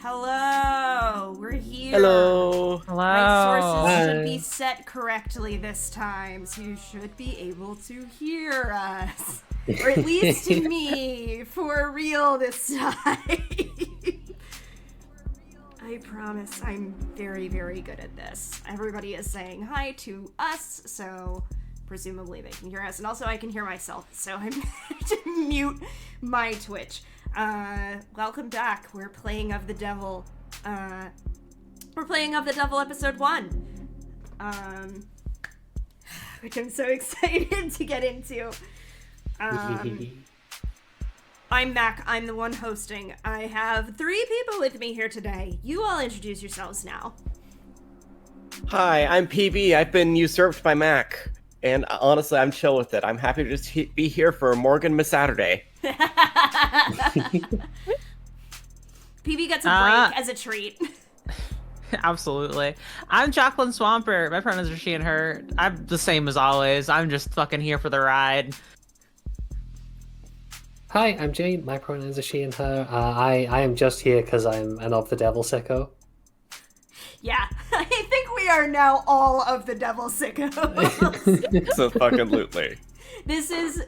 Hello, we're here. Hello. Hello. My sources Hi. should be set correctly this time, so you should be able to hear us. Or at least me, for real this time. I promise I'm very, very good at this. Everybody is saying hi to us, so presumably they can hear us. And also I can hear myself, so I'm going to mute my Twitch. Welcome back. We're playing of the Devil. We're playing of the Devil episode 1. Which I'm so excited to get into. I'm Mac. I'm the one hosting. I have 3 people with me here today. You all introduce yourselves now. Hi, I'm PB. I've been usurped by Mac. And honestly, I'm chill with it. I'm happy to just be here for Morgan Miss Saturday. PB gets a break as a treat. Absolutely. I'm Jacqueline Swamper. My pronouns are she and her. I'm the same as always. I'm just fucking here for the ride. Hi, I'm Jane. My pronouns are she and her. I am just here because I'm an of the devil sicko. Yeah, I think we are now all of the Devil sickos. So fucking lootly. This is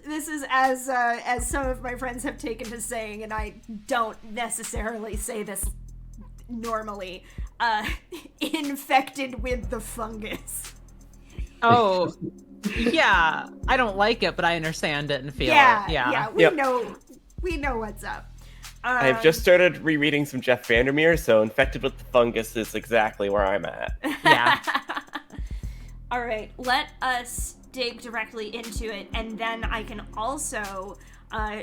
as some of my friends have taken to saying, and I don't necessarily say this normally, infected with the fungus. Oh, yeah. I don't like it, but I understand it and feel Yeah, it. Yeah. we know what's up. I've just started rereading some Jeff Vandermeer, so infected with the fungus is exactly where I'm at. Yeah. All right, let us dig directly into it, and then I can also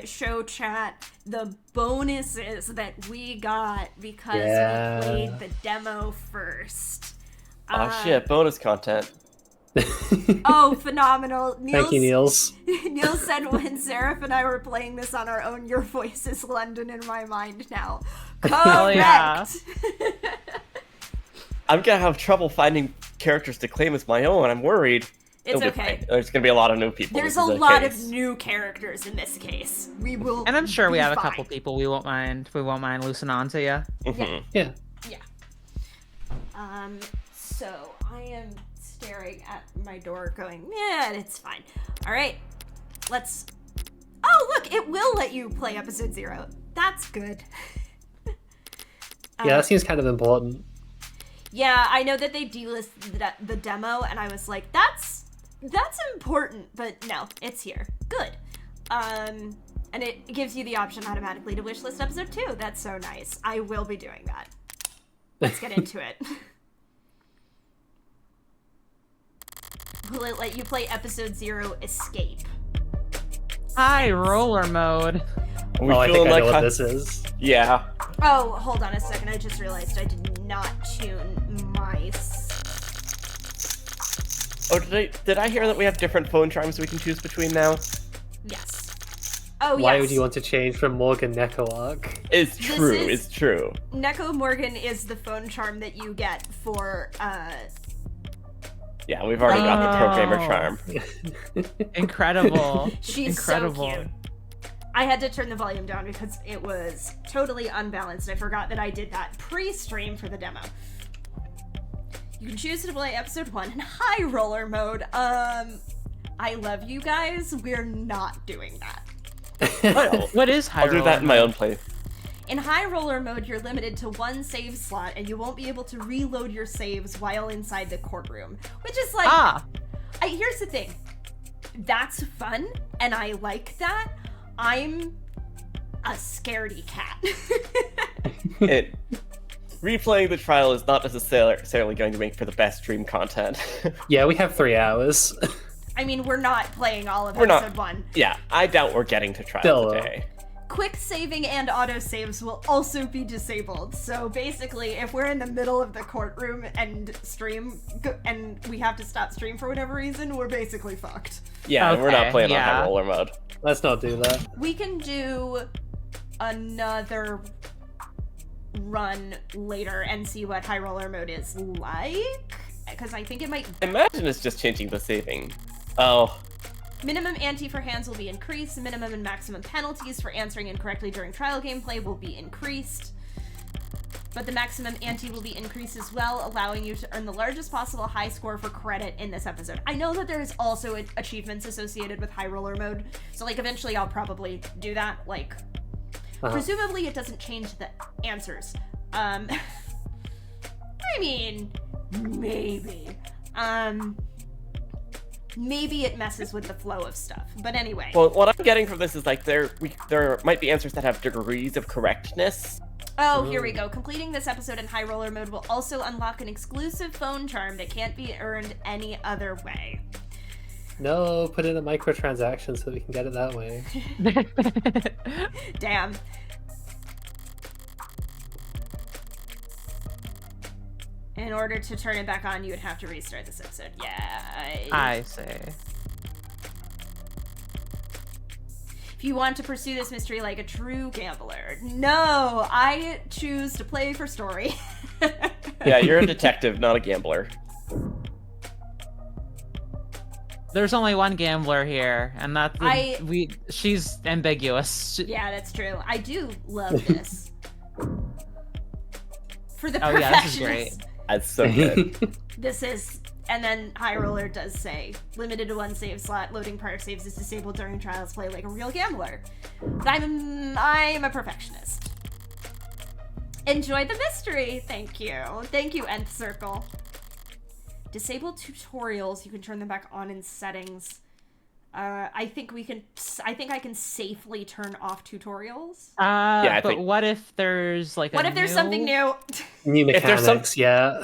show chat the bonuses that we got because we played the demo first. Oh shit, bonus content. Oh, phenomenal. Thank you, Niels. Niels said when Seraph and I were playing this on our own, your voice is London in my mind now. Correct! Yeah. I'm gonna have trouble finding characters to claim as my own. I'm worried. It's It'll be okay. fine. There's gonna be a lot of new people. There's This a is lot case. of new characters in this case. We will And I'm sure we be have a fine. couple people we won't mind loosening on to you. Mhm. Yeah. So I am staring at my door going, yeah, it's fine. All right, let's... Oh, look, it will let you play episode 0. That's good. Yeah, that seems kind of important. Yeah, I know that they delisted the demo, and I was like, that's important, but no, it's here. Good. And it gives you the option automatically to wishlist episode 2. That's so nice. I will be doing that. Let's get into it. Will it let you play episode 0 Escape? High roller mode. Are we I think feeling I like know what how- this is. Yeah. Oh, hold on a second. I just realized I did not tune my... Oh, did I hear that we have different phone charms we can choose between now? Yes. Oh, yes. Why would you want to change from Morgan Neko Arc? It's This true. is- It's true. Neko Morgan is the phone charm that you get for, Yeah, we've already got the pro gamer Oh. charm. Incredible. she's Incredible. so cute. I had to turn the volume down because it was totally unbalanced. I forgot that I did that pre-stream for the demo. You can choose to play episode 1 in high roller mode. I love you guys. We're not doing that. What is high I'll do roller that in my mode? own play. In high roller mode, you're limited to 1 save slot, and you won't be able to reload your saves while inside the courtroom. Which is like, here's the thing. That's fun, and I like that. I'm a scaredy cat. Replaying the trial is not necessarily going to make for the best stream content. Yeah, we have 3 hours. I mean, we're not playing all of We're not. episode 1. Yeah, I doubt we're getting to trial Still, today. Quick saving and auto saves will also be disabled. So basically, if we're in the middle of the courtroom and and we have to stop stream for whatever reason, we're basically fucked. Yeah, we're not Okay, playing on yeah. high roller mode. Let's not do that. We can do another run later and see what high roller mode is like, because I think it might... Imagine it's just changing the saving. Oh. Minimum ante for hands will be increased. Minimum and maximum penalties for answering incorrectly during trial gameplay will be increased. but the maximum ante will be increased as well, allowing you to earn the largest possible high score for credit in this episode. I know that there is also achievements associated with high roller mode, so like eventually I'll probably do that. Like, presumably it doesn't change the answers. I mean, maybe. Maybe it messes with the flow of stuff, but anyway. Well, what I'm getting from this is like there might be answers that have degrees of correctness. Oh, here we go. Completing this episode in high roller mode will also unlock an exclusive phone charm that can't be earned any other way. No, put in a microtransaction so we can get it that way. Damn. In order to turn it back on, you would have to restart this episode. Yeah. I see. If you want to pursue this mystery like a true gambler. No, I choose to play for story. Yeah, you're a detective, not a gambler. There's only one gambler here, and that's she's ambiguous. Yeah, that's true. I do love this. For the Oh yeah, this is great. perfectionists. That's so good. This is, and then High Roller does say, limited to one save slot, loading prior saves is disabled during trials, play like a real gambler. But I'm a perfectionist. Enjoy the mystery, thank you. Thank you, Nth Circle. Disable tutorials, you can turn them back on in settings. I think I can safely turn off tutorials. Yeah, but what if there's like what if there's something new? New mechanics, yeah.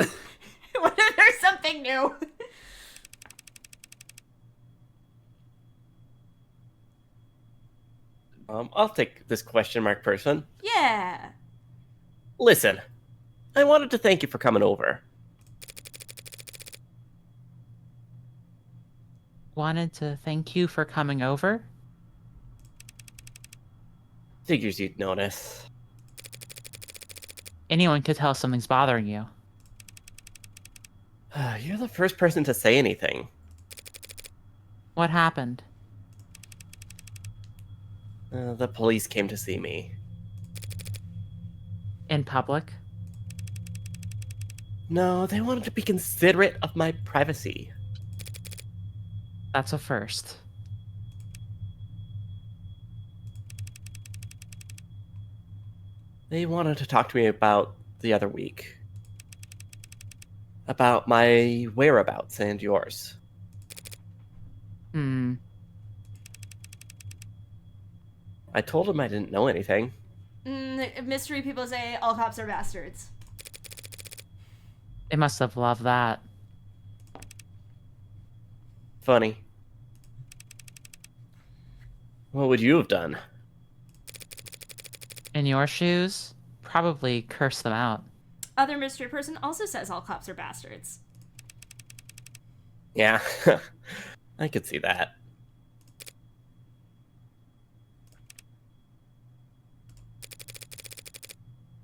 What if there's something new? I'll take this question mark person. Yeah. Listen, I wanted to thank you for coming over. Wanted to thank you for coming over? Figures you'd notice. Anyone could tell something's bothering you. You're the first person to say anything. What happened? The police came to see me. In public? No, they wanted to be considerate of my privacy. That's a first. They wanted to talk to me about the other week. About my whereabouts and yours. Hmm. I told them I didn't know anything. Mystery people say all cops are bastards. They must have loved that. Funny. What would you have done? In your shoes? Probably curse them out. Other mystery person also says all cops are bastards. Yeah, I could see that.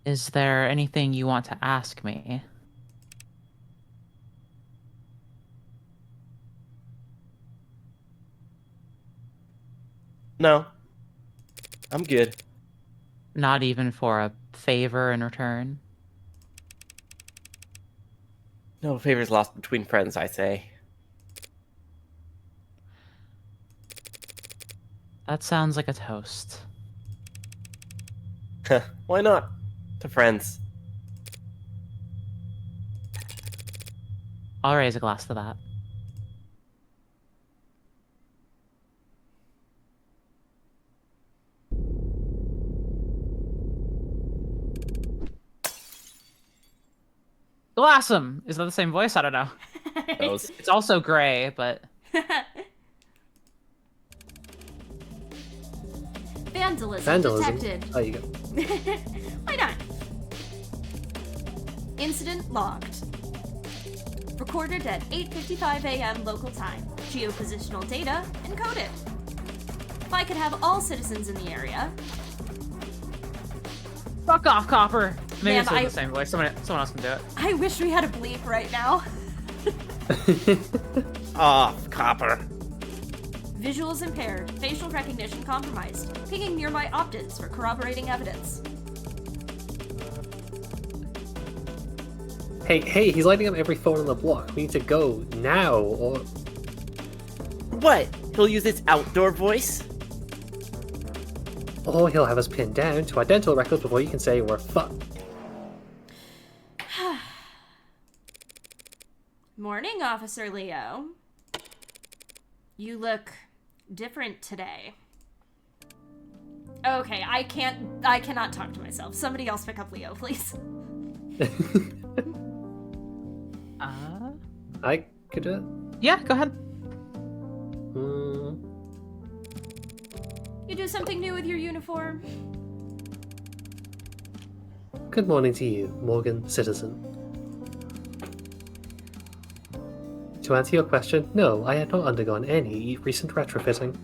Is there anything you want to ask me? No. I'm good. Not even for a favor in return? No favors lost between friends, I say. That sounds like a toast. Why not? To friends. I'll raise a glass to that. Glassum! Is that the same voice? I don't know. It's also gray, but... Vandalism detected. Oh, you go. Why not? Incident logged. Recorded at 8:55 a.m. local time. Geopositional data encoded. If I could have all citizens in the area... Fuck off, Copper! Maybe Man, it's still the same voice. Someone else can do it. I wish we had a bleep right now. Off, Copper. Visuals impaired. Facial recognition compromised. Pinging nearby opt-ins for corroborating evidence. Hey, he's lighting up every phone on the block. We need to go now, or... What? He'll use his outdoor voice? Or he'll have us pinned down to our dental records before you can say we're fucked. Morning, Officer Leo. You look different today. Okay, I cannot talk to myself. Somebody else pick up Leo, please. I could do it. Yeah, go ahead. You do something new with your uniform? Good morning to you, Morgan Citizen. To answer your question, no, I had not undergone any recent retrofitting.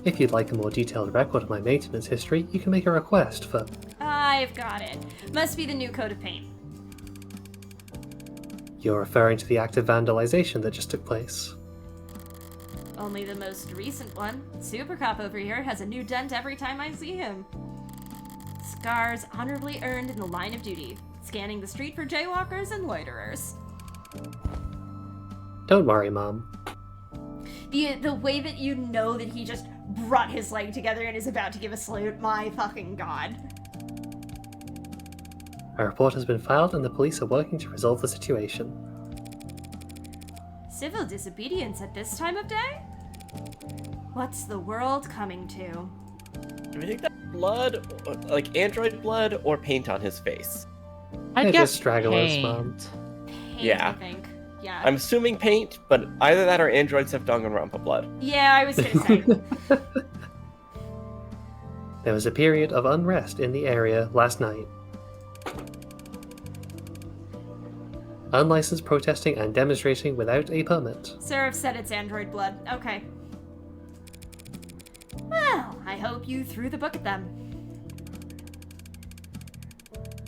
If you'd like a more detailed record of my maintenance history, you can make a request for... I've got it. Must be the new coat of paint. You're referring to the act of vandalization that just took place. Only the most recent one. Super Cop over here has a new dent every time I see him. Scars honorably earned in the line of duty, scanning the street for jaywalkers and loiterers. Don't worry, Mom. The way that you know that he just brought his leg together and is about to give a salute, my fucking god. A report has been filed and the police are working to resolve the situation. Civil disobedience at this time of day? What's the world coming to? Do we think that's blood, like android blood, or paint on his face? I'd They're guess just stragglers, paint. Mom. Paint, Yeah. I think. Yeah. I'm assuming paint, but either that or androids have Danganronpa blood. Yeah, I was gonna say. There was a period of unrest in the area last night. Unlicensed protesting and demonstrating without a permit. Seraph said it's android blood. Okay. Well, I hope you threw the book at them.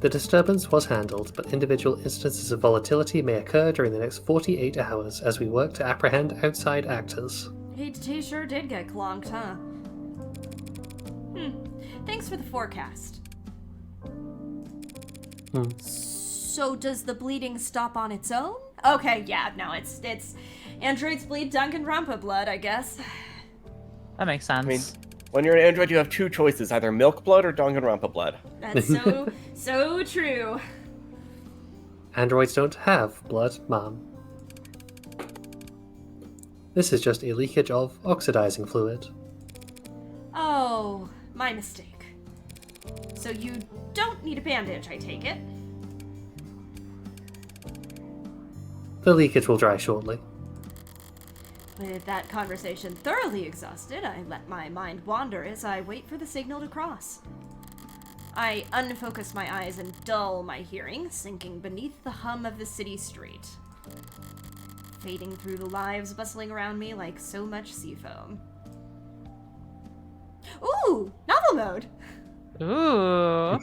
The disturbance was handled, but individual instances of volatility may occur during the next 48 hours as we work to apprehend outside actors. He sure did get clonked, huh? Thanks for the forecast. So does the bleeding stop on its own? Okay, yeah, no, it's androids bleed Danganronpa blood, I guess. That makes sense. I mean, when you're an android, you have two choices: either milk blood or Danganronpa blood. That's so true. Androids don't have blood, Mom. This is just a leakage of oxidizing fluid. Oh, my mistake. So you don't need a bandage, I take it? The leakage will dry shortly. With that conversation thoroughly exhausted, I let my mind wander as I wait for the signal to cross. I unfocus my eyes and dull my hearing, sinking beneath the hum of the city street, fading through the lives bustling around me like so much sea foam. Ooh! Novel mode! Ooh.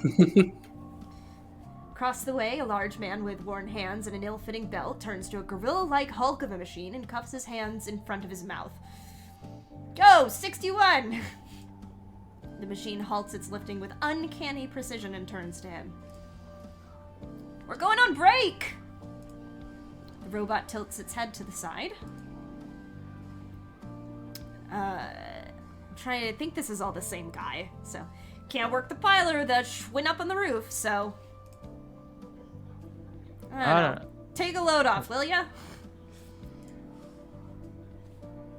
Across the way, a large man with worn hands and an ill-fitting belt turns to a gorilla-like hulk of a machine and cups his hands in front of his mouth. Go! 61! The machine halts its lifting with uncanny precision and turns to him. We're going on break! The robot tilts its head to the side. I think this is all the same guy, so can't work the pile or the schwinn up on the roof, so I don't know. Take a load off, will ya?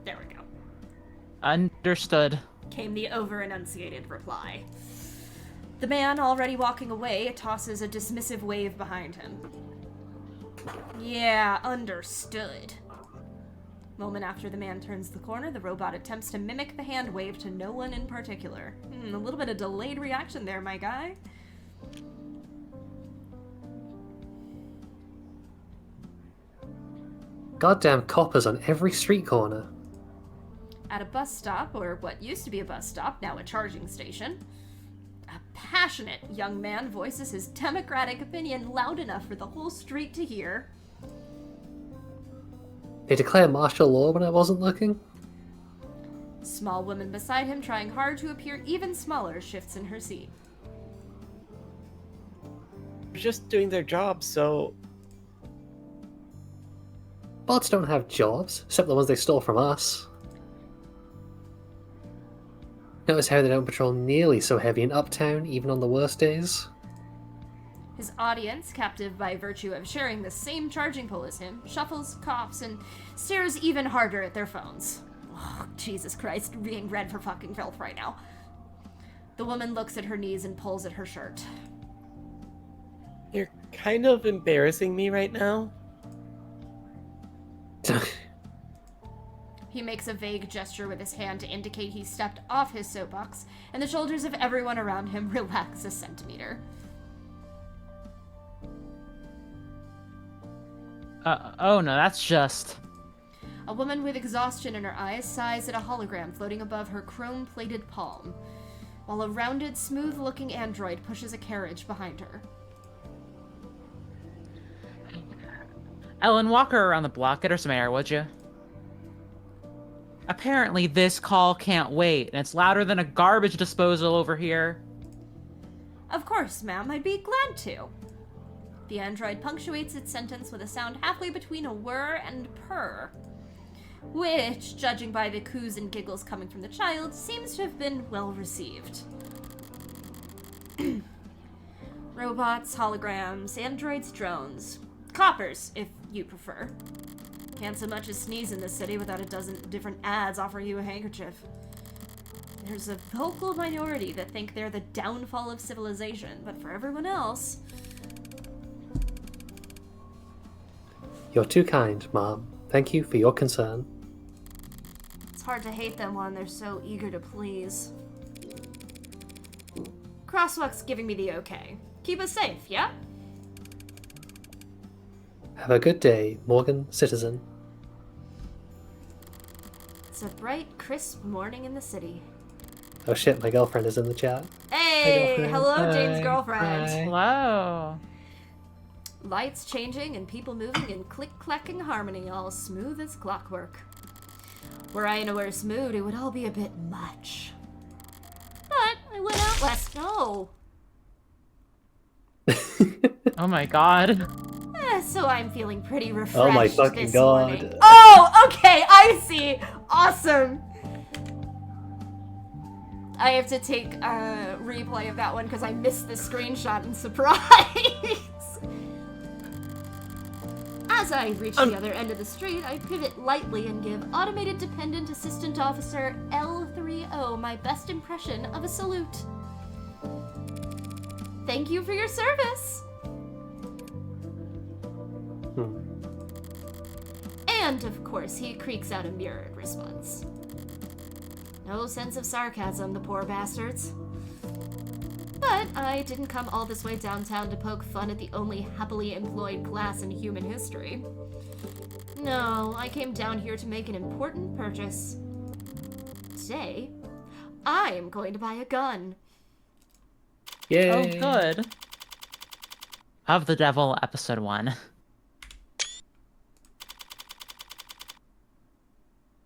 There we go. Understood. Came the over-enunciated reply. The man, already walking away, tosses a dismissive wave behind him. Yeah, understood. Moment after the man turns the corner, the robot attempts to mimic the hand wave to no one in particular. A little bit of delayed reaction there, my guy. Goddamn coppers on every street corner. At a bus stop, or what used to be a bus stop, now a charging station, a passionate young man voices his democratic opinion loud enough for the whole street to hear. They declare martial law when I wasn't looking? Small woman beside him, trying hard to appear even smaller, shifts in her seat. just doing their job, so... Bots don't have jobs, except the ones they stole from us. Notice how they don't patrol nearly so heavy in Uptown, even on the worst days? His audience, captive by virtue of sharing the same charging pole as him, shuffles, coughs, and stares even harder at their phones. Oh, Jesus Christ, being red for fucking filth right now. The woman looks at her knees and pulls at her shirt. You're kind of embarrassing me right now. He makes a vague gesture with his hand to indicate he stepped off his soapbox, and the shoulders of everyone around him relax a centimeter. Oh no, that's just... A woman with exhaustion in her eyes sighs at a hologram floating above her chrome-plated palm, while a rounded, smooth-looking android pushes a carriage behind her. Ellen, walk her around the block. Get her some air, would you? Apparently this call can't wait, and it's louder than a garbage disposal over here. Of course, ma'am, I'd be glad to. The android punctuates its sentence with a sound halfway between a whir and purr, which, judging by the coos and giggles coming from the child, seems to have been well received. Robots, holograms, androids, drones. Coppers, if you prefer. Can't so much as sneeze in this city without a dozen different ads offering you a handkerchief. There's a vocal minority that think they're the downfall of civilization, but for everyone else... You're too kind, Mom. Thank you for your concern. It's hard to hate them when they're so eager to please. Crosswalk's giving me the okay. Keep us safe, yeah? Have a good day, Morgan Citizen. It's a bright, crisp morning in the city. Oh shit, my girlfriend is in the chat. Hey! girlfriend. Hello, Hi. Jane's girlfriend. Hi. Hello. Lights changing and people moving in click-clacking harmony, all smooth as clockwork. Were I in a worse mood, it would all be a bit much. But I went out last... No! Oh my god. So I'm feeling pretty refreshed Oh my fucking this god. morning. Oh, okay, I see. Awesome. I have to take a replay of that one because I missed the screenshot in surprise. As I reach the other end of the street, I pivot lightly and give Automated Dependent Assistant Officer L30 my best impression of a salute. Thank you for your service. And, of course, he creaks out a mirrored response. No sense of sarcasm, the poor bastards. But I didn't come all this way downtown to poke fun at the only happily employed class in human history. No, I came down here to make an important purchase. Today, I am going to buy a gun. Yay. Oh, good. Of the Devil, Episode 1.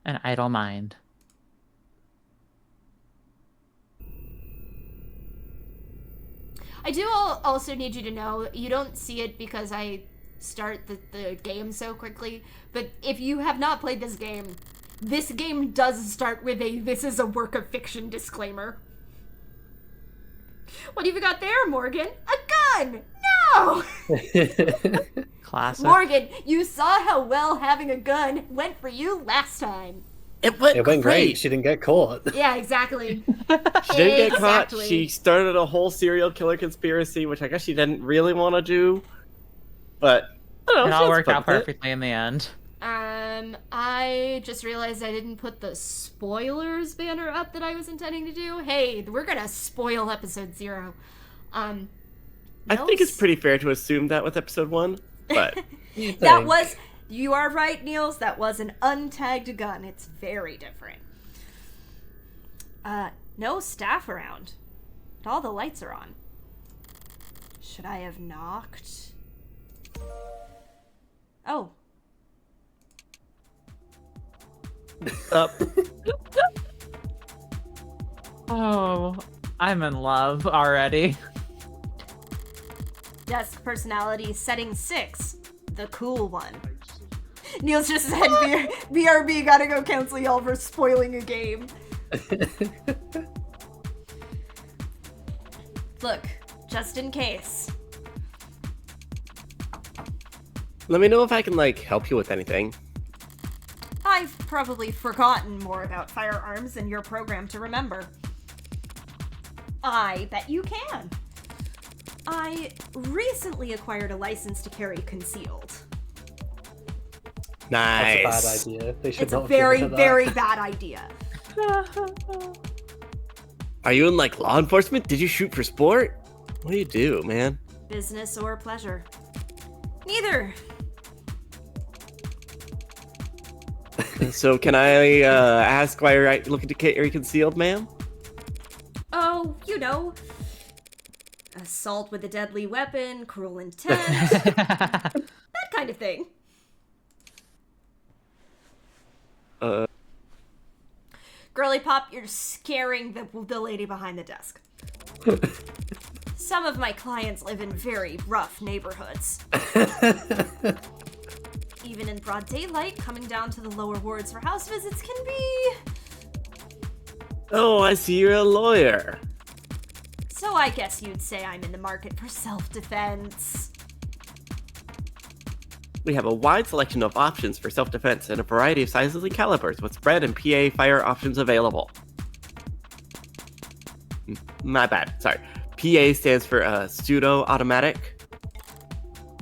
An idle mind. I do also need you to know, you don't see it because I start the game so quickly, but if you have not played this game does start with a "this is a work of fiction" disclaimer. What have you got there, Morgan? A gun! No! Classic. Morgan, you saw how well having a gun went for you last time. It went great. great. She didn't get caught. Yeah, exactly. She didn't get caught. Exactly. She started a whole serial killer conspiracy, which I guess she didn't really want to do. But I don't know, It she all has worked fun out with it. perfectly in the end. I just realized I didn't put the spoilers banner up that I was intending to do. Hey, we're gonna spoil episode 0. I think it's pretty fair to assume that with episode 1, but That was... You are right, Niels. That was an untagged gun. It's very different. No staff around. All the lights are on. Should I have knocked? Oh. Oh, I'm in love already. Desk personality setting 6, the cool one. Niels just said BRB gotta go cancel y'all for spoiling a game. Look, just in case. Let me know if I can, help you with anything. I've probably forgotten more about firearms than you're programmed to remember. I bet you can. I recently acquired a license to carry concealed. Nice. That's a bad idea. They should It's not a have given very, her that. very bad idea. Are you in, law enforcement? Did you shoot for sport? What do you do, man? Business or pleasure? Neither. So can I ask why you're looking to carry concealed, ma'am? Oh, assault with a deadly weapon, cruel intent, that kind of thing. Girly Pop, you're scaring the lady behind the desk. Some of my clients live in very rough neighborhoods. Even in broad daylight, coming down to the lower wards for house visits can be... Oh, I see you're a lawyer. So I guess you'd say I'm in the market for self-defense. We have a wide selection of options for self-defense in a variety of sizes and calibers with spread and PA fire options available. My bad, sorry. PA stands for pseudo-automatic.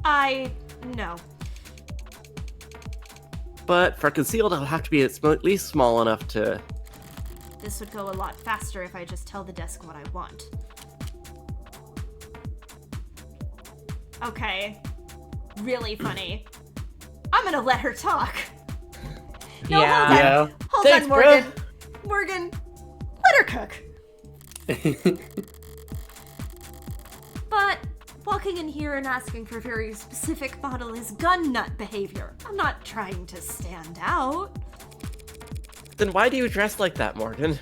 I know. But for concealed, it'll have to be at least small enough to... This would go a lot faster if I just tell the desk what I want. Okay. Really funny. I'm gonna let her talk. No, Yeah. hold on. Yeah. Hold Thanks, on, bro. Morgan. Morgan, let her cook. But walking in here and asking for a very specific model is gun nut behavior. I'm not trying to stand out. Then why do you dress like that, Morgan?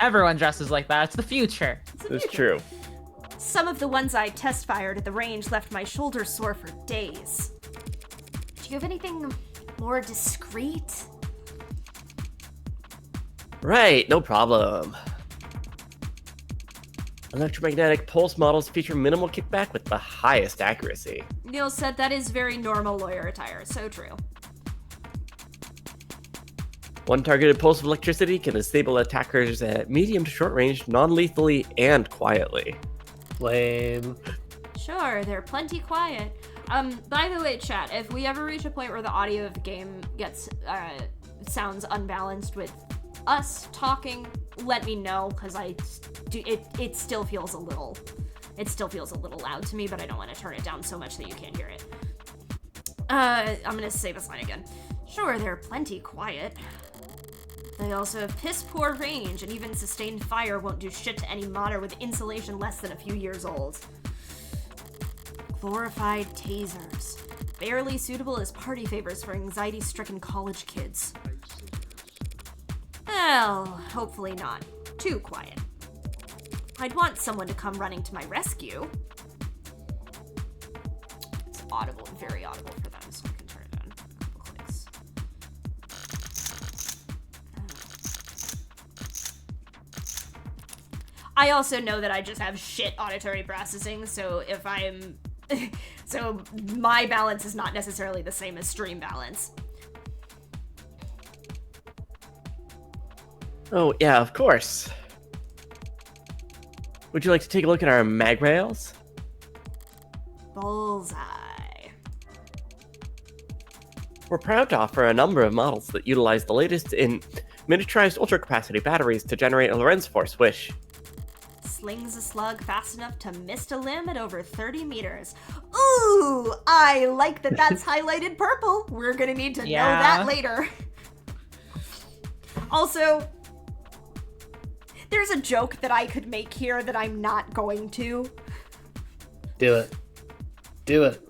Everyone dresses like that. It's the future. It's true. Some of the ones I test fired at the range left my shoulders sore for days. Do you have anything more discreet? Right, no problem. Electromagnetic pulse models feature minimal kickback with the highest accuracy. Neil said that is very normal lawyer attire, so true. One targeted pulse of electricity can disable attackers at medium to short range, non-lethally, and quietly. Lame. Sure, they're plenty quiet. By the way, chat, if we ever reach a point where the audio of the game gets, sounds unbalanced with us talking, let me know, because it still feels a little loud to me, but I don't want to turn it down so much that you can't hear it. I'm gonna say this line again. Sure, they're plenty quiet. They also have piss poor range, and even sustained fire won't do shit to any modder with insulation less than a few years old. Glorified tasers. Barely suitable as party favors for anxiety-stricken college kids. Well, hopefully not too quiet. I'd want someone to come running to my rescue. It's audible, very audible for them, so I can turn it on. A couple clicks. I also know that I just have shit auditory processing, so if I'm... so my balance is not necessarily the same as stream balance. Oh, yeah, of course. Would you like to take a look at our mag rails? Bullseye. We're proud to offer a number of models that utilize the latest in miniaturized ultra-capacity batteries to generate a Lorentz force wish. Slings a slug fast enough to mist a limb at over 30 meters. Ooh, I like that that's highlighted purple. We're gonna need to know that later. Also, there's a joke that I could make here that I'm not going to. Do it. Do it.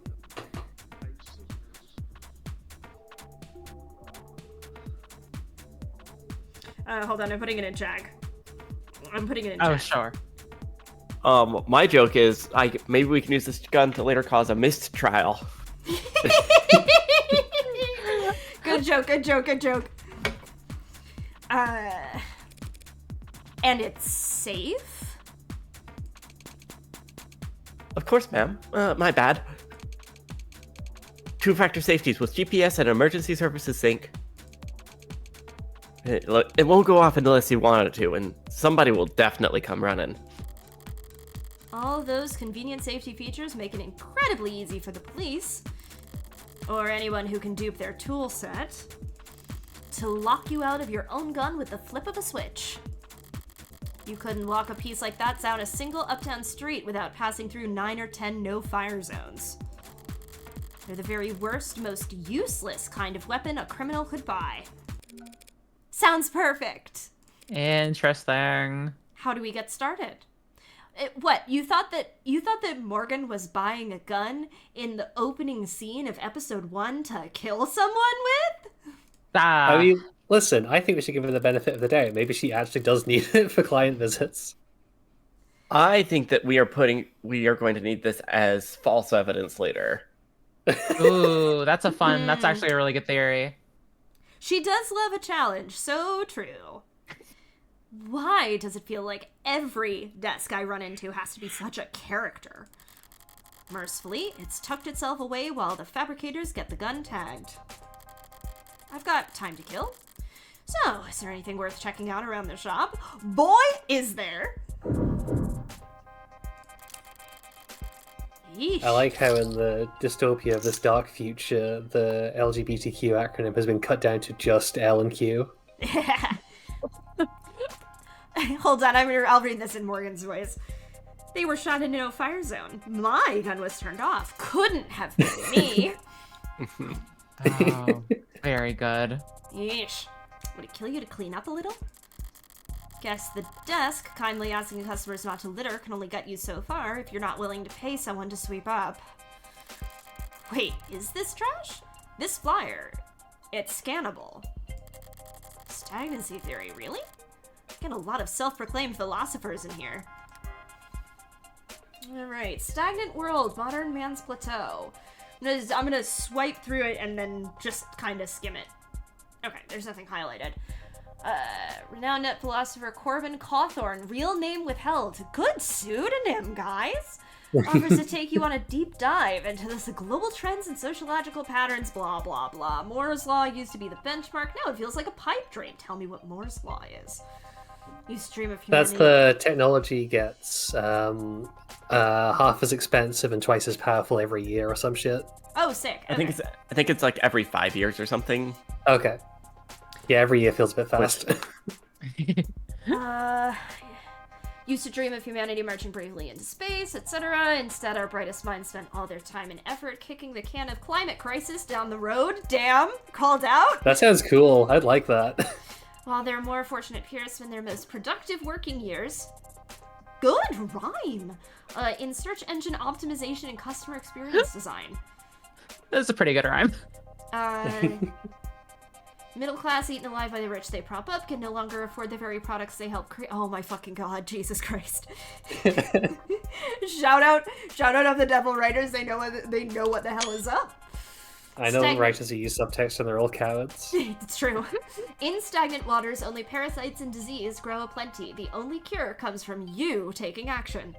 Hold on, I'm putting it in Jag. I'm putting it in Oh, Jag. sure. My joke is, maybe we can use this gun to later cause a mistrial. Good joke, good joke, good joke. And it's safe? Of course, ma'am. My bad. Two-factor safeties with GPS and emergency services sync. It won't go off unless you want it to, and somebody will definitely come running. All those convenient safety features make it incredibly easy for the police, or anyone who can dupe their tool set, to lock you out of your own gun with the flip of a switch. You couldn't walk a piece like that down a single uptown street without passing through 9 or 10 no-fire zones. They're the very worst, most useless kind of weapon a criminal could buy. Sounds perfect. Interesting. How do we get started? What, you thought that Morgan was buying a gun in the opening scene of episode 1 to kill someone with? I mean, listen, I think we should give her the benefit of the doubt. Maybe she actually does need it for client visits. I think that we are going to need this as false evidence later. Ooh, that's actually a really good theory. She does love a challenge, so true. Why does it feel like every desk I run into has to be such a character? Mercifully, it's tucked itself away while the fabricators get the gun tagged. I've got time to kill. So, is there anything worth checking out around the shop? Boy, is there! Yeesh. I like how in the dystopia of this dark future, the LGBTQ acronym has been cut down to just L and Q. Hold on, I'll read this in Morgan's voice. They were shot in a no-fire zone. My gun was turned off. Couldn't have been me. Oh, very good. Yeesh. Would it kill you to clean up a little? Guess the desk kindly asking customers not to litter can only get you so far if you're not willing to pay someone to sweep up. Wait, is this trash? This flyer, it's scannable. Stagnancy theory, really? Get a lot of self-proclaimed philosophers in here. Alright, stagnant world, modern man's plateau. I'm gonna swipe through it and then just kind of skim it. Okay, there's nothing highlighted. Renowned net philosopher Corbin Cawthorne, real name withheld. Good pseudonym, guys! Offers to take you on a deep dive into the global trends and sociological patterns, blah, blah, blah. Moore's Law used to be the benchmark. Now it feels like a pipe dream. Tell me what Moore's Law is. You stream of humanity. That's the technology gets half as expensive and twice as powerful every year or some shit. Oh, sick. Okay. I think it's like every 5 years or something. Okay. Yeah, every year feels a bit fast. Used to dream of humanity marching bravely into space, etc. Instead, our brightest minds spent all their time and effort kicking the can of climate crisis down the road. Damn, called out. That sounds cool. I'd like that. While their more fortunate peers spend their most productive working years, good rhyme, in search engine optimization and customer experience design. That's a pretty good rhyme. Middle class eaten alive by the rich they prop up can no longer afford the very products they help create. Oh my fucking god, Jesus Christ. shout out of the devil writers. They know what the hell is up. I know the writers who use subtext and they're all cowards. It's true. In stagnant waters, only parasites and disease grow aplenty. The only cure comes from you taking action.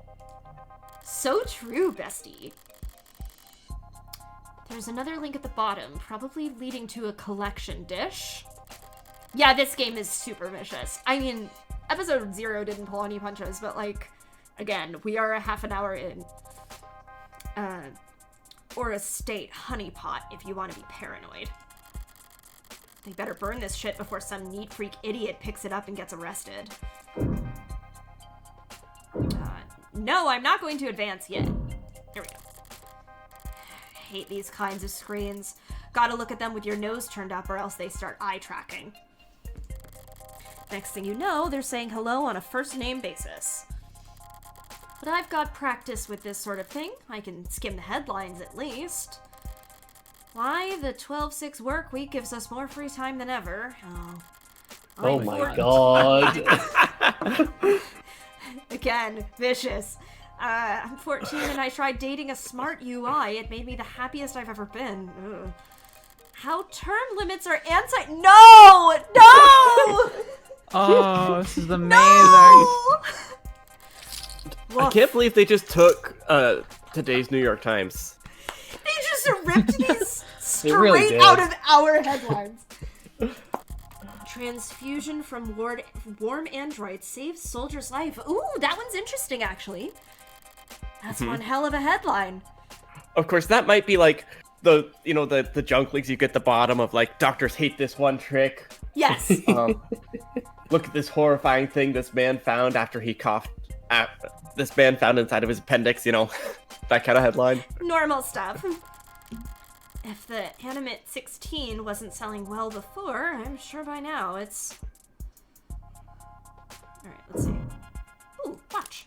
So true, bestie. There's another link at the bottom, probably leading to a collection dish. Yeah, this game is super vicious. I mean, episode 0 didn't pull any punches, but like, again, we are a half an hour in. Or a state honeypot if you want to be paranoid. They better burn this shit before some neat freak idiot picks it up and gets arrested. No, I'm not going to advance yet. Here we go. I hate these kinds of screens. Gotta look at them with your nose turned up or else they start eye tracking. Next thing you know, they're saying hello on a first name basis. But I've got practice with this sort of thing. I can skim the headlines at least. Why, the 12-6 work week gives us more free time than ever. Oh my god. Again, vicious. I'm 14 and I tried dating a smart UI. It made me the happiest I've ever been. Ugh. How term limits are No! No! Oh, this is amazing. No! I can't believe they just took today's New York Times. They just ripped these They really straight did. out of our headlines. Transfusion from warm android saves soldier's life. Ooh, that one's interesting, actually. That's one hell of a headline. Of course, that might be like the junk leaks you get at the bottom of like doctors hate this one trick. Yes. Look at this horrifying thing this man found after he coughed. This man found inside of his appendix. That kind of headline. Normal stuff. If the Animate 16 wasn't selling well before, I'm sure by now it's... Alright, let's see. Ooh, watch.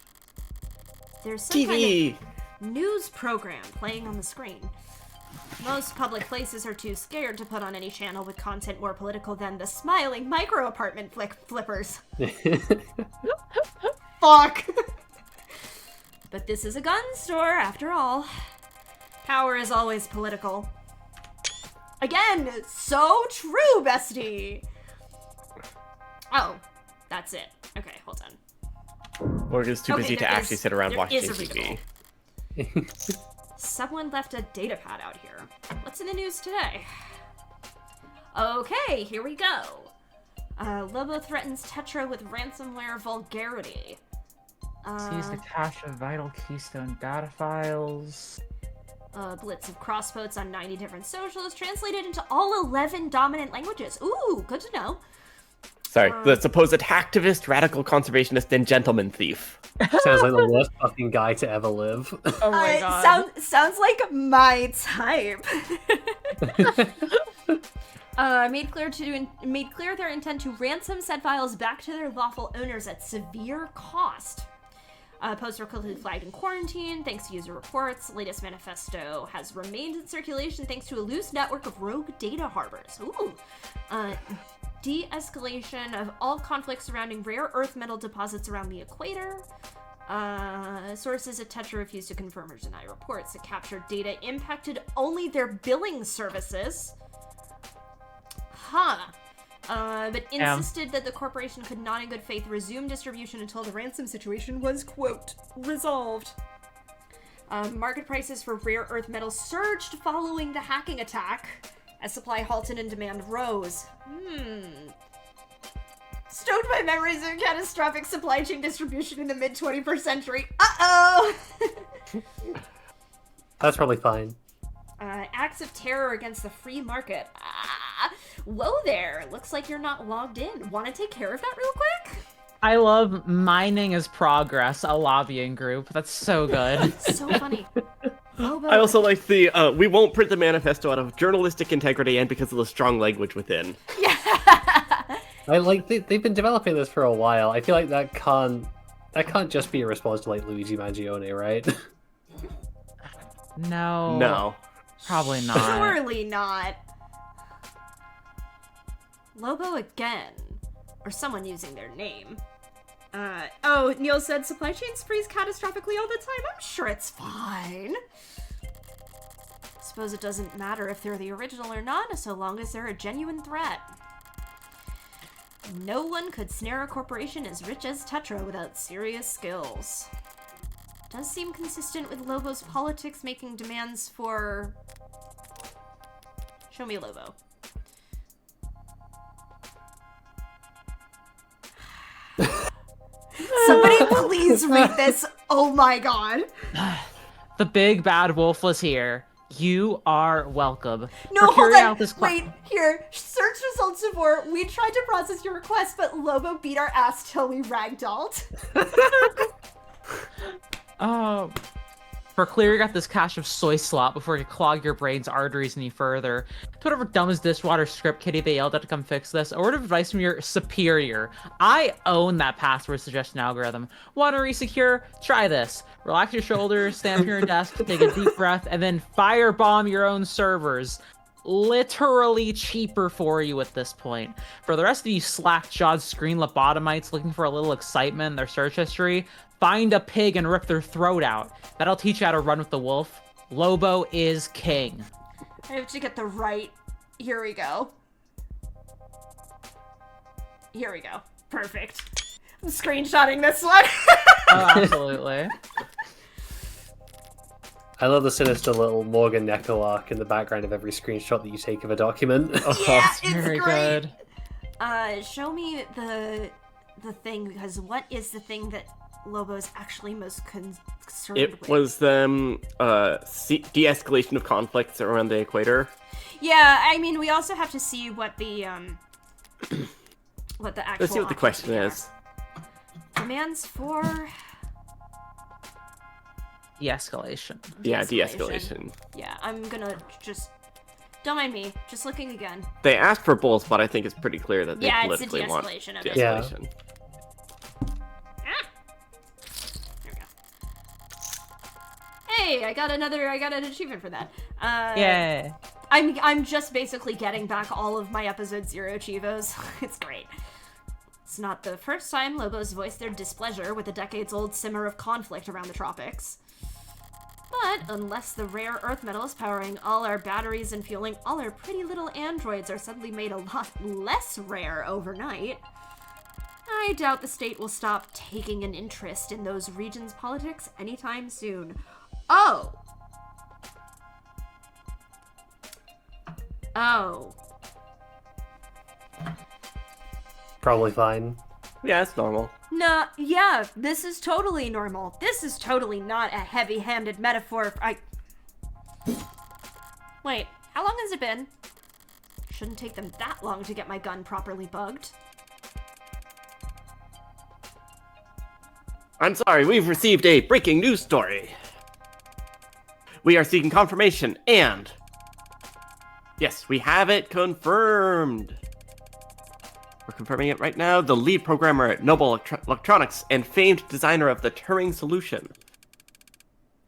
There's some TV! kind of news program playing on the screen. Most public places are too scared to put on any channel with content more political than the smiling micro-apartment flippers. Fuck! But this is a gun store, after all. Power is always political. Again, so true, bestie! Oh, that's it. Okay, hold on. Morgan's too busy to there actually is- sit around there watching is a TV. readable. Someone left a data pad out here. What's in the news today? Okay, here we go. Lobo threatens Tetra with ransomware vulgarity. Seize the cache of vital keystone data files. Blitz of crossboats on 90 different socials, translated into all 11 dominant languages. Ooh, good to know. Sorry, the supposed hacktivist, radical conservationist, and gentleman thief. Sounds like the worst fucking guy to ever live. Oh my god. Sounds like my type. Made clear their intent to ransom said files back to their lawful owners at severe cost. Posts were quickly flagged in quarantine thanks to user reports. Latest manifesto has remained in circulation thanks to a loose network of rogue data harbors. Ooh. De-escalation of all conflicts surrounding rare earth metal deposits around the equator. Sources at Tetra refused to confirm or deny reports. The captured data impacted only their billing services. But insisted that the corporation could not in good faith resume distribution until the ransom situation was, quote, resolved. Market prices for rare earth metals surged following the hacking attack as supply halted and demand rose. Stoked by memories of catastrophic supply chain distribution in the mid-21st century. Uh-oh! That's probably fine. Acts of terror against the free market. Whoa there. Looks like you're not logged in. Want to take care of that real quick? I love Mining as Progress, a lobbying group. That's so good. So funny. I also like the, we won't print the manifesto out of journalistic integrity and because of the strong language within. Yeah. They've been developing this for a while. I feel like that can't just be a response to like Luigi Mangione, right? No. Probably not. Surely not. Lobo again. Or someone using their name. Neil said supply chains freeze catastrophically all the time. I'm sure it's fine. Suppose it doesn't matter if they're the original or not, so long as they're a genuine threat. No one could snare a corporation as rich as Tetra without serious skills. Does seem consistent with Lobo's politics making demands for... Show me a Lobo. Somebody please read this. Oh my god. The big bad wolf was here. You are welcome. No, For hold carrying on. out this Wait, here. Search results before. We tried to process your request, but Lobo beat our ass till we ragdolled. For clearing out this cache of soy slop before you clog your brain's arteries any further. To whatever dumb as dishwater script kitty they yelled at to come fix this, a word of advice from your superior. I own that password suggestion algorithm. Want to resecure? Try this. Relax your shoulders, stand on your desk, take a deep breath, and then firebomb your own servers. Literally cheaper for you at this point. For the rest of you slack-jawed screen lobotomites looking for a little excitement in their search history, find a pig and rip their throat out. That'll teach you how to run with the wolf. Lobo is king. I have to get the right. Here we go. Here we go. Perfect. I'm screenshotting this one. Oh, absolutely. I love the sinister little Morgan Neko arc in the background of every screenshot that you take of a document. Yeah, it's Very great. good. Show me the thing, because what is the thing that Lobo's actually most concerned It with? was de-escalation of conflicts around the equator. Yeah, I mean, we also have to see what the what the actual. Let's see what the question is. Demands for. De-escalation. Yeah, de-escalation. Yeah, I'm gonna just. Don't mind me. Just looking again. They asked for both, but I think it's pretty clear that they Yeah, it's a politically want de-escalation of it. de-escalation. Ah! There we go. Hey, I got an achievement for that. Yay. I'm just basically getting back all of my episode 0 Chivos. It's great. It's not the first time Lobos voiced their displeasure with the decades-old simmer of conflict around the tropics. But unless the rare earth metals powering all our batteries and fueling all our pretty little androids are suddenly made a lot less rare overnight, I doubt the state will stop taking an interest in those regions' politics anytime soon. Oh! Oh. Probably fine. Yeah, it's normal. Nah, yeah, this is totally normal. This is totally not a heavy-handed metaphor. Wait, how long has it been? Shouldn't take them that long to get my gun properly bugged. I'm sorry, we've received a breaking news story. We are seeking confirmation, and... yes, we have it confirmed. We're confirming it right now. The lead programmer at Noble Electronics and famed designer of the Turing solution,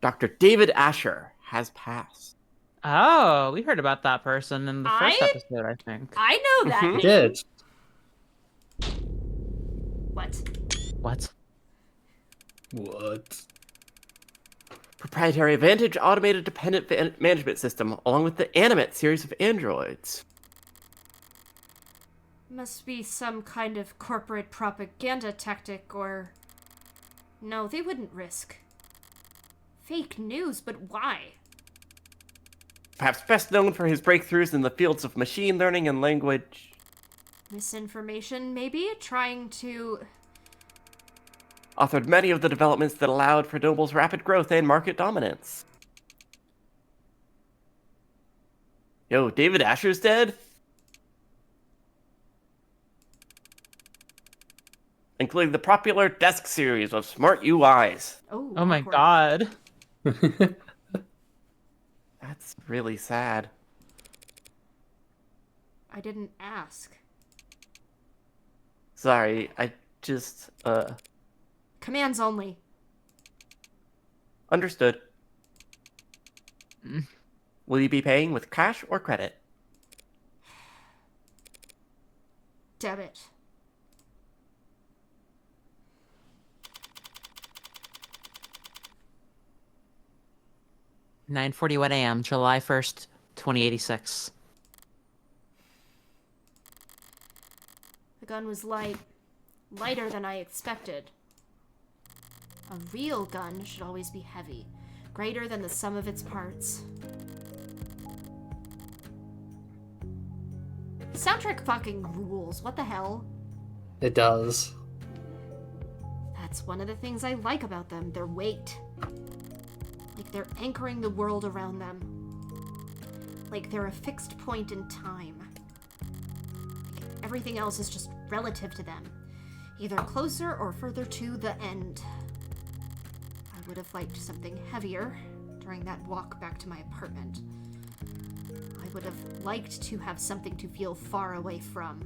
Dr. David Asher, has passed. Oh, we heard about that person in the first episode, I think. I know that name. Did. What? What? What? Proprietary Vantage automated dependent management system, along with the Animate series of androids. Must be some kind of corporate propaganda tactic, or... No, they wouldn't risk. Fake news, but why? Perhaps best known for his breakthroughs in the fields of machine learning and language. Misinformation, maybe? Trying to... Authored many of the developments that allowed for Noble's rapid growth and market dominance. Yo, David Asher's dead? Including the popular Desk series of smart UIs. Oh my awkward. god. That's really sad. I didn't ask. Sorry, I just, Commands only. understood. Mm. Will you be paying with cash or credit? Debit. (9:41 a.m., July 1st, 2086. The gun was light. Lighter than I expected. A real gun should always be heavy. Greater than the sum of its parts. Soundtrack fucking rules. What the hell? It does. That's one of the things I like about them. Their weight. Like they're anchoring the world around them. Like they're a fixed point in time. Like everything else is just relative to them. Either closer or further to the end. I would have liked something heavier during that walk back to my apartment. I would have liked to have something to feel far away from.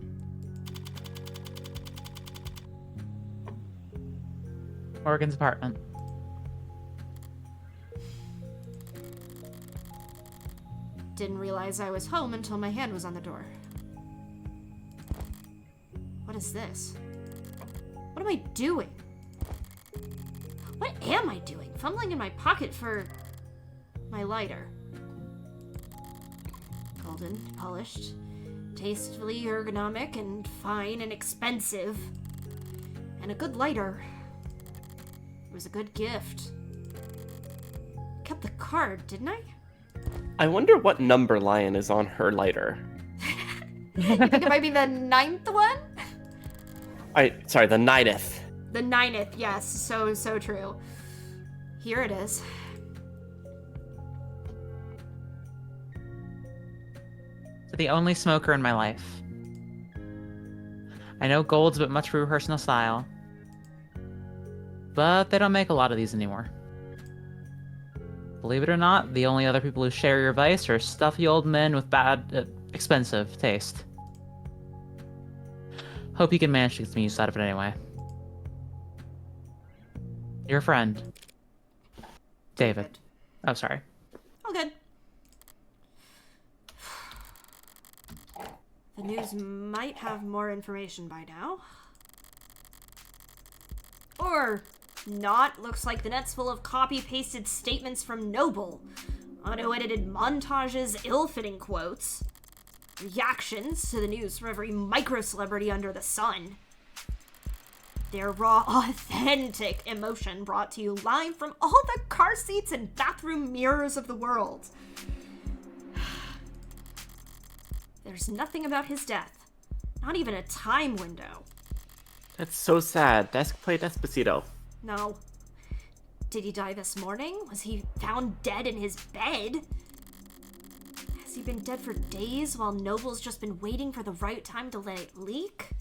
Morgan's apartment. Didn't realize I was home until my hand was on the door. What is this? What am I doing? What am I doing? Fumbling in my pocket for my lighter. Golden, polished, tastefully ergonomic, and fine and expensive. And a good lighter. It was a good gift. Kept the card, didn't I? I wonder what number Lion is on her lighter. You think it might be the 9th one? Sorry, the 9th. The 9th, yes. So true. Here it is. So the only smoker in my life. I know gold's a bit much for your personal style. But they don't make a lot of these anymore. Believe it or not, the only other people who share your vice are stuffy old men with bad, expensive taste. Hope you can manage to get some use out of it anyway. Your friend, David. Oh, sorry. All good. The news might have more information by now. Or not. Looks like the net's full of copy-pasted statements from Noble. Auto-edited montages, ill-fitting quotes. Reactions to the news from every micro-celebrity under the sun. Their raw, authentic emotion brought to you live from all the car seats and bathroom mirrors of the world. There's nothing about his death. Not even a time window. That's so sad. Play Despacito. No. Did he die this morning? Was he found dead in his bed? Has he been dead for days while Noble's just been waiting for the right time to let it leak?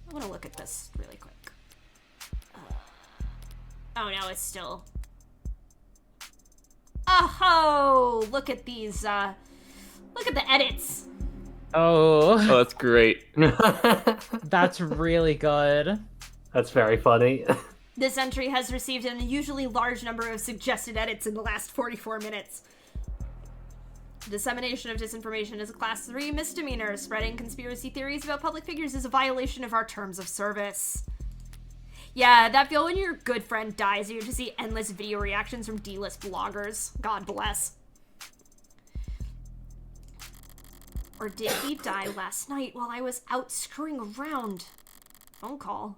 I want to look at this really quick. Oh no, it's still... Oh, look at these, look at the edits. Oh, Oh, that's great. that's really good. That's very funny. This entry has received an unusually large number of suggested edits in the last 44 minutes. Dissemination of disinformation is a Class 3 misdemeanor. Spreading conspiracy theories about public figures is a violation of our terms of service. Yeah, that feel when your good friend dies, you just see endless video reactions from D-list bloggers. God bless. Or did he die last night while I was out screwing around? Phone call.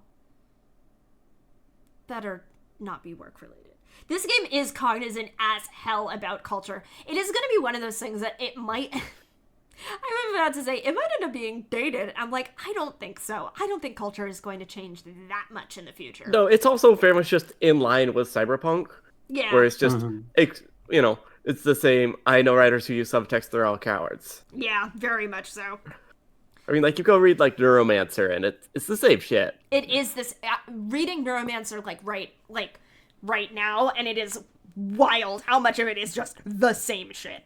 Better not be work related. This game is cognizant as hell about culture. It is going to be one of those things that it might... I'm about to say, it might end up being dated. I'm like, I don't think so. I don't think culture is going to change that much in the future. No, it's also very much just in line with Cyberpunk. Yeah. Where it's just, it's the same, I know writers who use subtext, they're all cowards. Yeah, very much so. I mean, like, you go read, like, Neuromancer, and it's the same shit. It is this... reading Neuromancer, right now, and it is wild how much of it is just the same shit.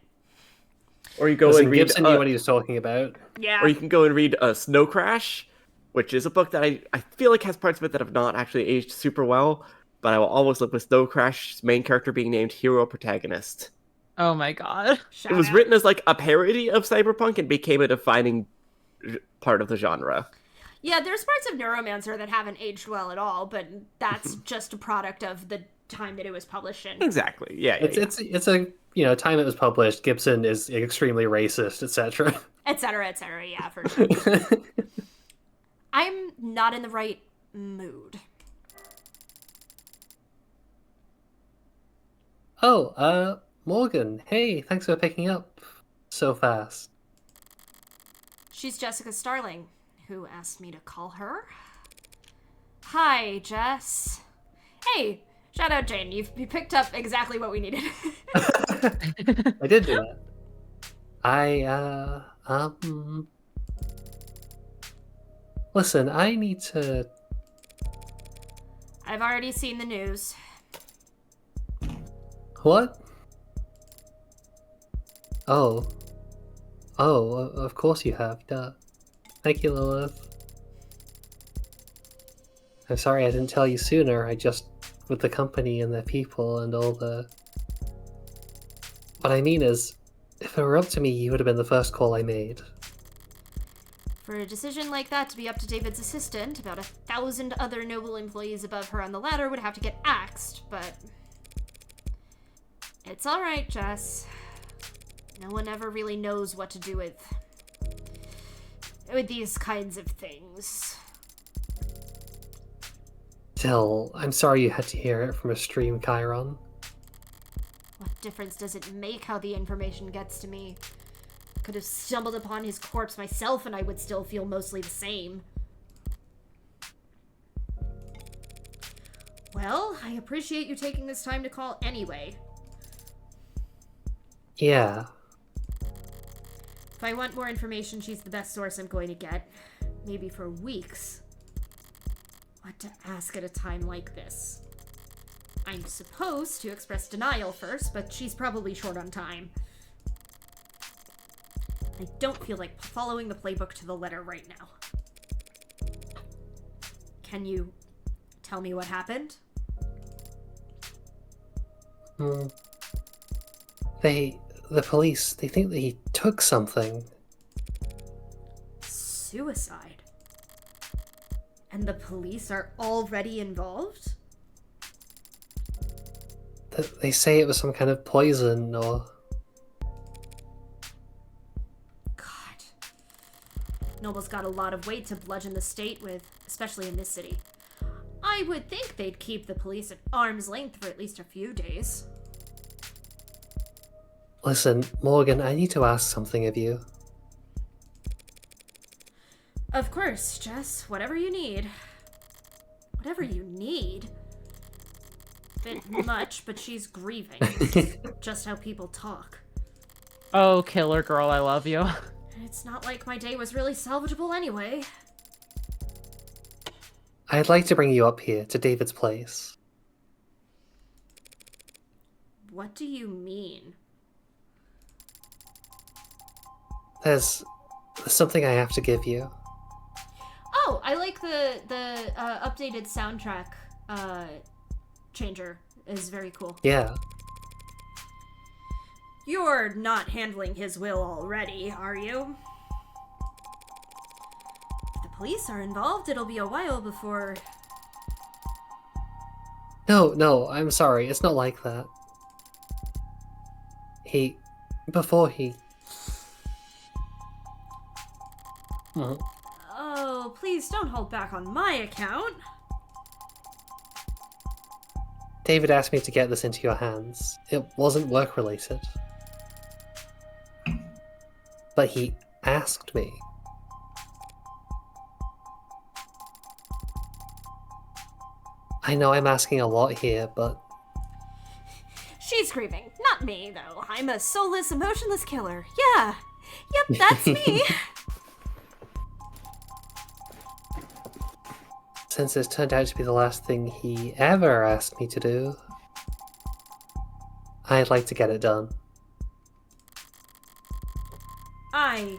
Or you go Listen, and read... Gibson knew what he was talking about. Yeah. Or you can go and read Snow Crash, which is a book that I feel like has parts of it that have not actually aged super well, but I will always live with Snow Crash's main character being named Hero Protagonist. Oh my god. Shout It was out. written as, like, a parody of Cyberpunk and became a defining part of the genre. Yeah, there's parts of Neuromancer that haven't aged well at all, but that's just a product of the time that it was published in. Exactly, yeah. It's a time it was published. Gibson is extremely racist, etc. Et cetera, yeah, for sure. I'm not in the right mood. Oh, Morgan. Hey, thanks for picking up so fast. She's Jessica Starling, who asked me to call her. Hi, Jess. Hey, shout out Jane. You picked up exactly what we needed. I did do that. Listen, I need to... I've already seen the news. What? Oh, of course you have. Duh. Thank you, Lilith. I'm sorry I didn't tell you sooner. I just... with the company and the people and all the... What I mean is, if it were up to me, you would have been the first call I made. For a decision like that to be up to David's assistant, about 1,000 other noble employees above her on the ladder would have to get axed, but... It's alright, Jess. No one ever really knows what to do with these kinds of things. Still, I'm sorry you had to hear it from a stream Chiron. What difference does it make how the information gets to me? I could have stumbled upon his corpse myself and I would still feel mostly the same. Well, I appreciate you taking this time to call anyway. Yeah. If I want more information, she's the best source I'm going to get. Maybe for weeks. What to ask at a time like this? I'm supposed to express denial first, but she's probably short on time. I don't feel like following the playbook to the letter right now. Can you tell me what happened? The police, they think that he took something. Suicide? And the police are already involved? They say it was some kind of poison or... God. Noble's got a lot of weight to bludgeon the state with, especially in this city. I would think they'd keep the police at arm's length for at least a few days. Listen, Morgan, I need to ask something of you. Of course, Jess. Whatever you need. Whatever you need? Bit much, but she's grieving. Just how people talk. Oh, killer girl, I love you. It's not like my day was really salvageable anyway. I'd like to bring you up here, to David's place. What do you mean? There's something I have to give you. Oh, I like the updated soundtrack changer. Is very cool. Yeah. You're not handling his will already, are you? If the police are involved, it'll be a while before... No, I'm sorry, it's not like that. Before he... Oh, please don't hold back on my account. David asked me to get this into your hands. It wasn't work-related. But he asked me. I know I'm asking a lot here, but... She's grieving, not me, though. I'm a soulless, emotionless killer. Yeah. Yep, that's me. Since it's turned out to be the last thing he ever asked me to do, I'd like to get it done. I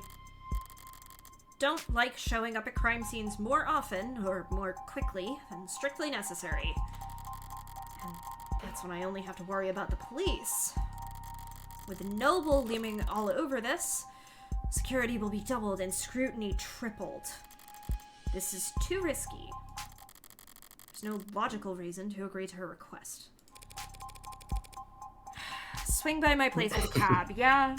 don't like showing up at crime scenes more often or more quickly than strictly necessary. And that's when I only have to worry about the police. With Noble looming all over this, security will be doubled and scrutiny tripled. This is too risky. There's no logical reason to agree to her request. Swing by my place with a cab, yeah?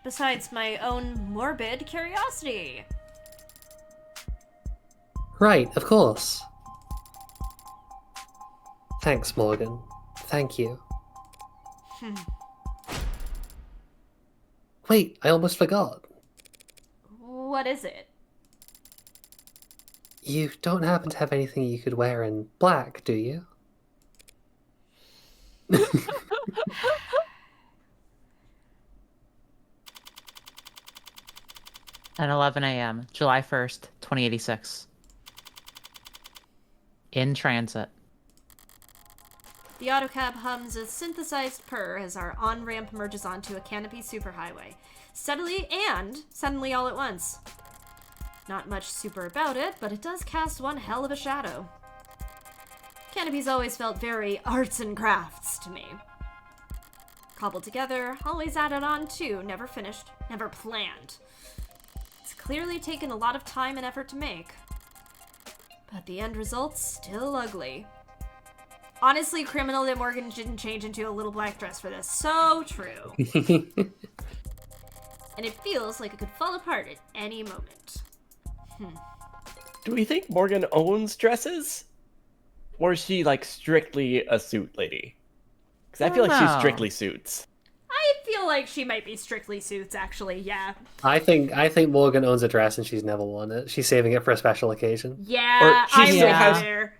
Besides my own morbid curiosity. Right, of course. Thanks, Morgan. Thank you. Wait, I almost forgot. What is it? You don't happen to have anything you could wear in black, do you? At 11 a.m., July 1st, 2086. In transit. The autocab hums a synthesized purr as our on-ramp merges onto a canopy superhighway. Steadily and suddenly all at once. Not much super about it, but it does cast one hell of a shadow. Canopy's always felt very arts and crafts to me. Cobbled together, always added on to, never finished, never planned. It's clearly taken a lot of time and effort to make. But the end result's still ugly. Honestly, criminal that Morgan didn't change into a little black dress for this. So true. And it feels like it could fall apart at any moment. Do we think Morgan owns dresses? Or is she, like, strictly a suit lady? Because I feel like she's strictly suits. I feel like she might be strictly suits, actually, yeah. I think Morgan owns a dress and she's never worn it. She's saving it for a special occasion. Yeah, Or she I'm still has- there.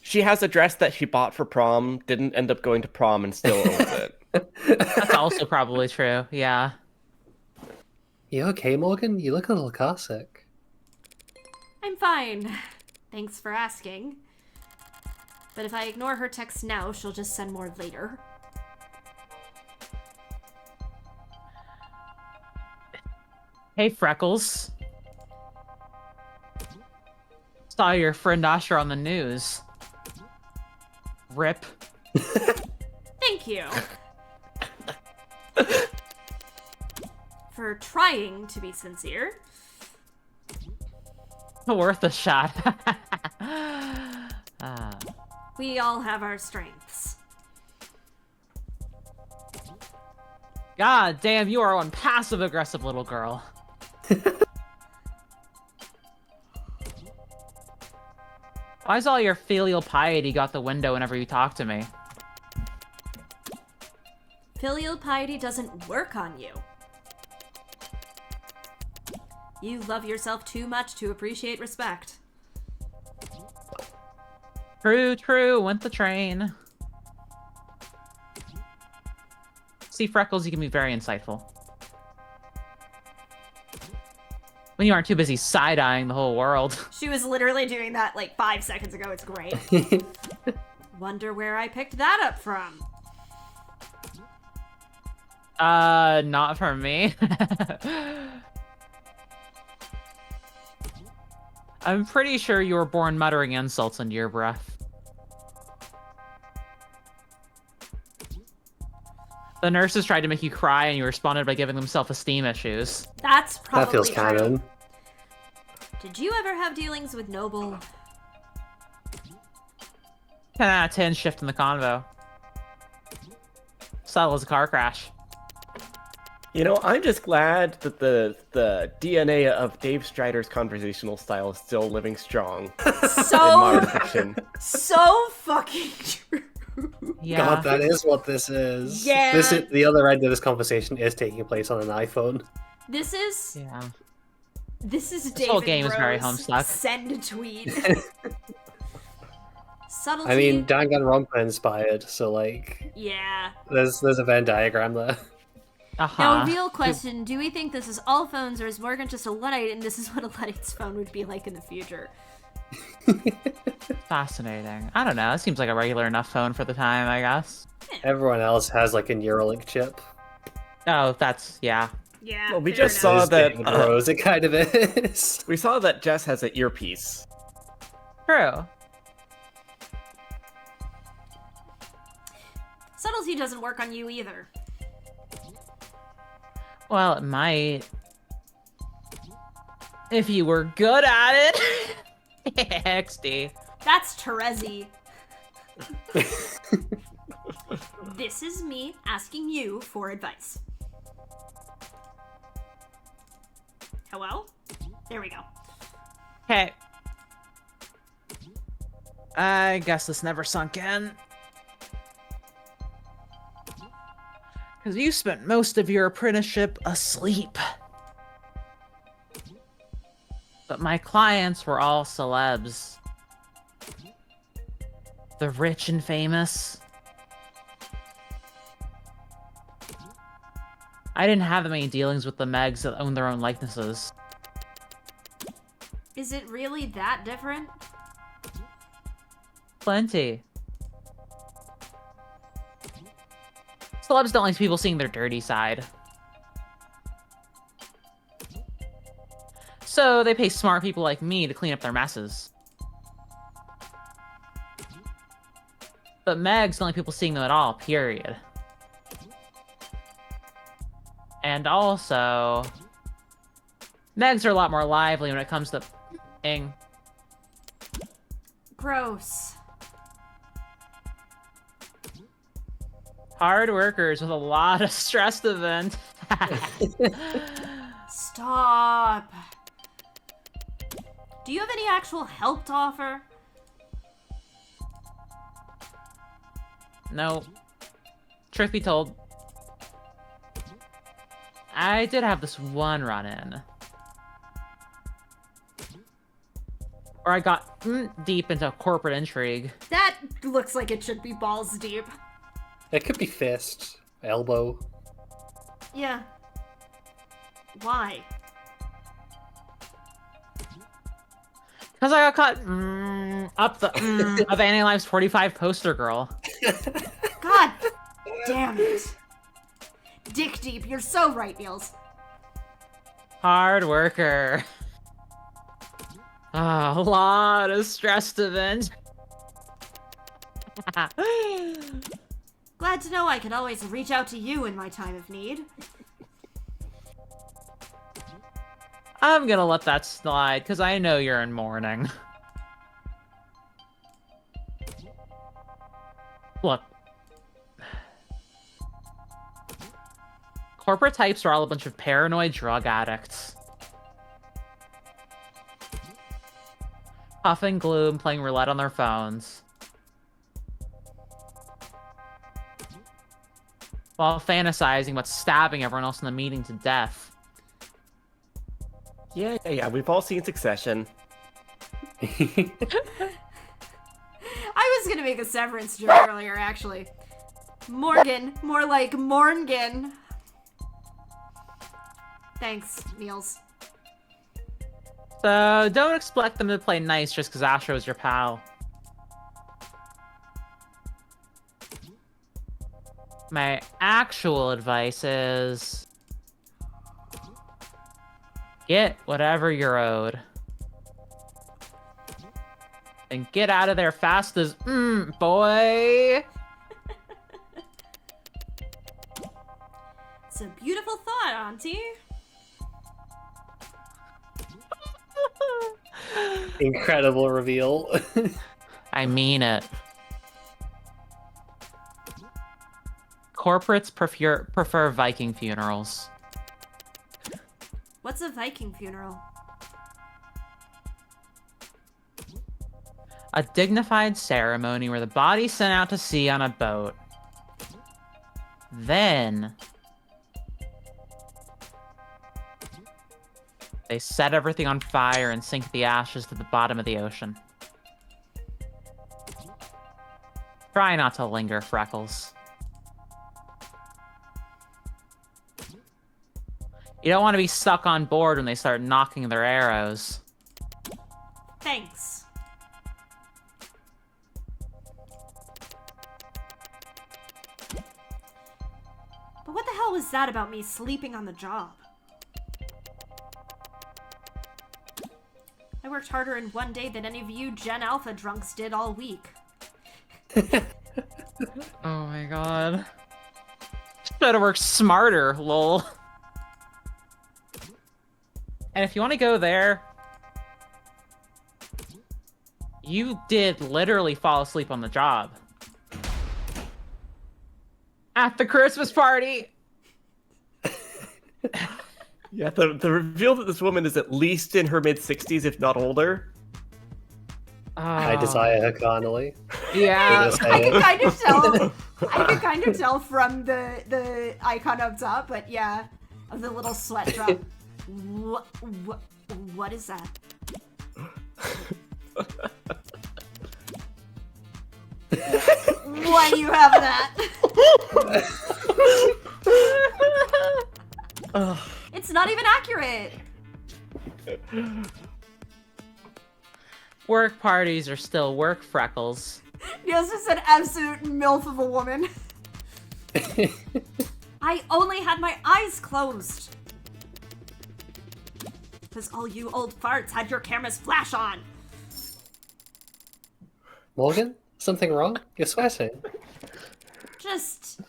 She has a dress that she bought for prom, didn't end up going to prom, and still owns it. That's also probably true. Yeah. You okay, Morgan? You look a little car sick. I'm fine. Thanks for asking. But if I ignore her texts now, she'll just send more later. Hey, Freckles. Saw your friend Asher on the news. Rip. Thank you. For trying to be sincere. Worth a shot. We all have our strengths. God damn, you are one passive-aggressive little girl. Why's all your filial piety got the window whenever you talk to me? Filial piety doesn't work on you. You love yourself too much to appreciate respect. True, went the train. See, Freckles, you can be very insightful. When you aren't too busy side-eyeing the whole world. She was literally doing that like 5 seconds ago. It's great. Wonder where I picked that up from. Not from me. I'm pretty sure you were born muttering insults under your breath. The nurses tried to make you cry and you responded by giving them self-esteem issues. That's probably That feels true. canon. Did you ever have dealings with Noble? 10 out of 10 shift in the convo. Subtle as a car crash. You know, I'm just glad that the DNA of Dave Strider's conversational style is still living strong in So, modern fiction. so fucking true. Yeah. God, that is what this is. Yeah. This is the other end of this conversation is taking place on an iPhone. This is Yeah. David whole game is very Rose. Homestuck. Send a tweet. Subtlety. I mean, Danganronpa inspired, so like, yeah. there's a Venn diagram there. Now, real question: do we think this is all phones, or is Morgan just a Luddite, and this is what a Luddite's phone would be like in the future? Fascinating. I don't know. It seems like a regular enough phone for the time, I guess. Everyone else has like a Neuralink chip. Oh, that's, yeah. Yeah. Well, we fair just enough. saw that. David Rose, it kind of is. We saw that Jess has an earpiece. True. Subtlety doesn't work on you either. Well, it might. If you were good at it. XD. That's Terezi. This is me asking you for advice. Hello? There we go. Hey. I guess this never sunk in. Because you spent most of your apprenticeship asleep. But my clients were all celebs. The rich and famous. I didn't have that many dealings with the Megs that own their own likenesses. Is it really that different? Plenty. Celebs don't like people seeing their dirty side. So they pay smart people like me to clean up their messes. But Megs don't like people seeing them at all, period. And also, Megs are a lot more lively when it comes to ing. Gross. Hard workers with a lot of stress event. Stop. Do you have any actual help to offer? No. Truth be told, I did have this one run-in. Or I got deep into corporate intrigue. That looks like it should be balls deep. It could be fist, elbow. Yeah. Why? Because I got caught up the of Annie Life's 45 poster girl. God damn it. Dick deep, you're so right, Niels. Hard worker. A lot of stress to vent. Glad to know I can always reach out to you in my time of need. I'm gonna let that slide, because I know you're in mourning. Look. Corporate types are all a bunch of paranoid drug addicts. Puffing gloom, playing roulette on their phones. While fantasizing about stabbing everyone else in the meeting to death. Yeah. We've all seen Succession. I was gonna make a Severance joke earlier, actually. Morgan. More like Morgan. Thanks, Niels. So, don't expect them to play nice just because Astro is your pal. My actual advice is... get whatever you're owed. And get out of there fast as... boy! It's a beautiful thought, Auntie. Incredible reveal. I mean it. Corporates prefer Viking funerals. What's a Viking funeral? A dignified ceremony where the body's sent out to sea on a boat. Then... they set everything on fire and sink the ashes to the bottom of the ocean. Try not to linger, Freckles. You don't want to be stuck on board when they start knocking their arrows. Thanks. But what the hell was that about me sleeping on the job? I worked harder in one day than any of you Gen Alpha drunks did all week. Oh my god. Should have worked smarter, lol. And if you want to go there, you did literally fall asleep on the job. At the Christmas party! Yeah, the reveal that this woman is at least in her mid-60s, if not older. I desire her carnally. Yeah. I can kind of tell. I can kind of tell from the icon up top, but yeah, of the little sweat drop. What is that? Why do you have that? It's not even accurate. Work parties are still work, Freckles. Niels just an absolute MILF of a woman. I only had my eyes closed. Because all you old farts had your cameras flash on. Morgan? Something wrong? You're sweating. Just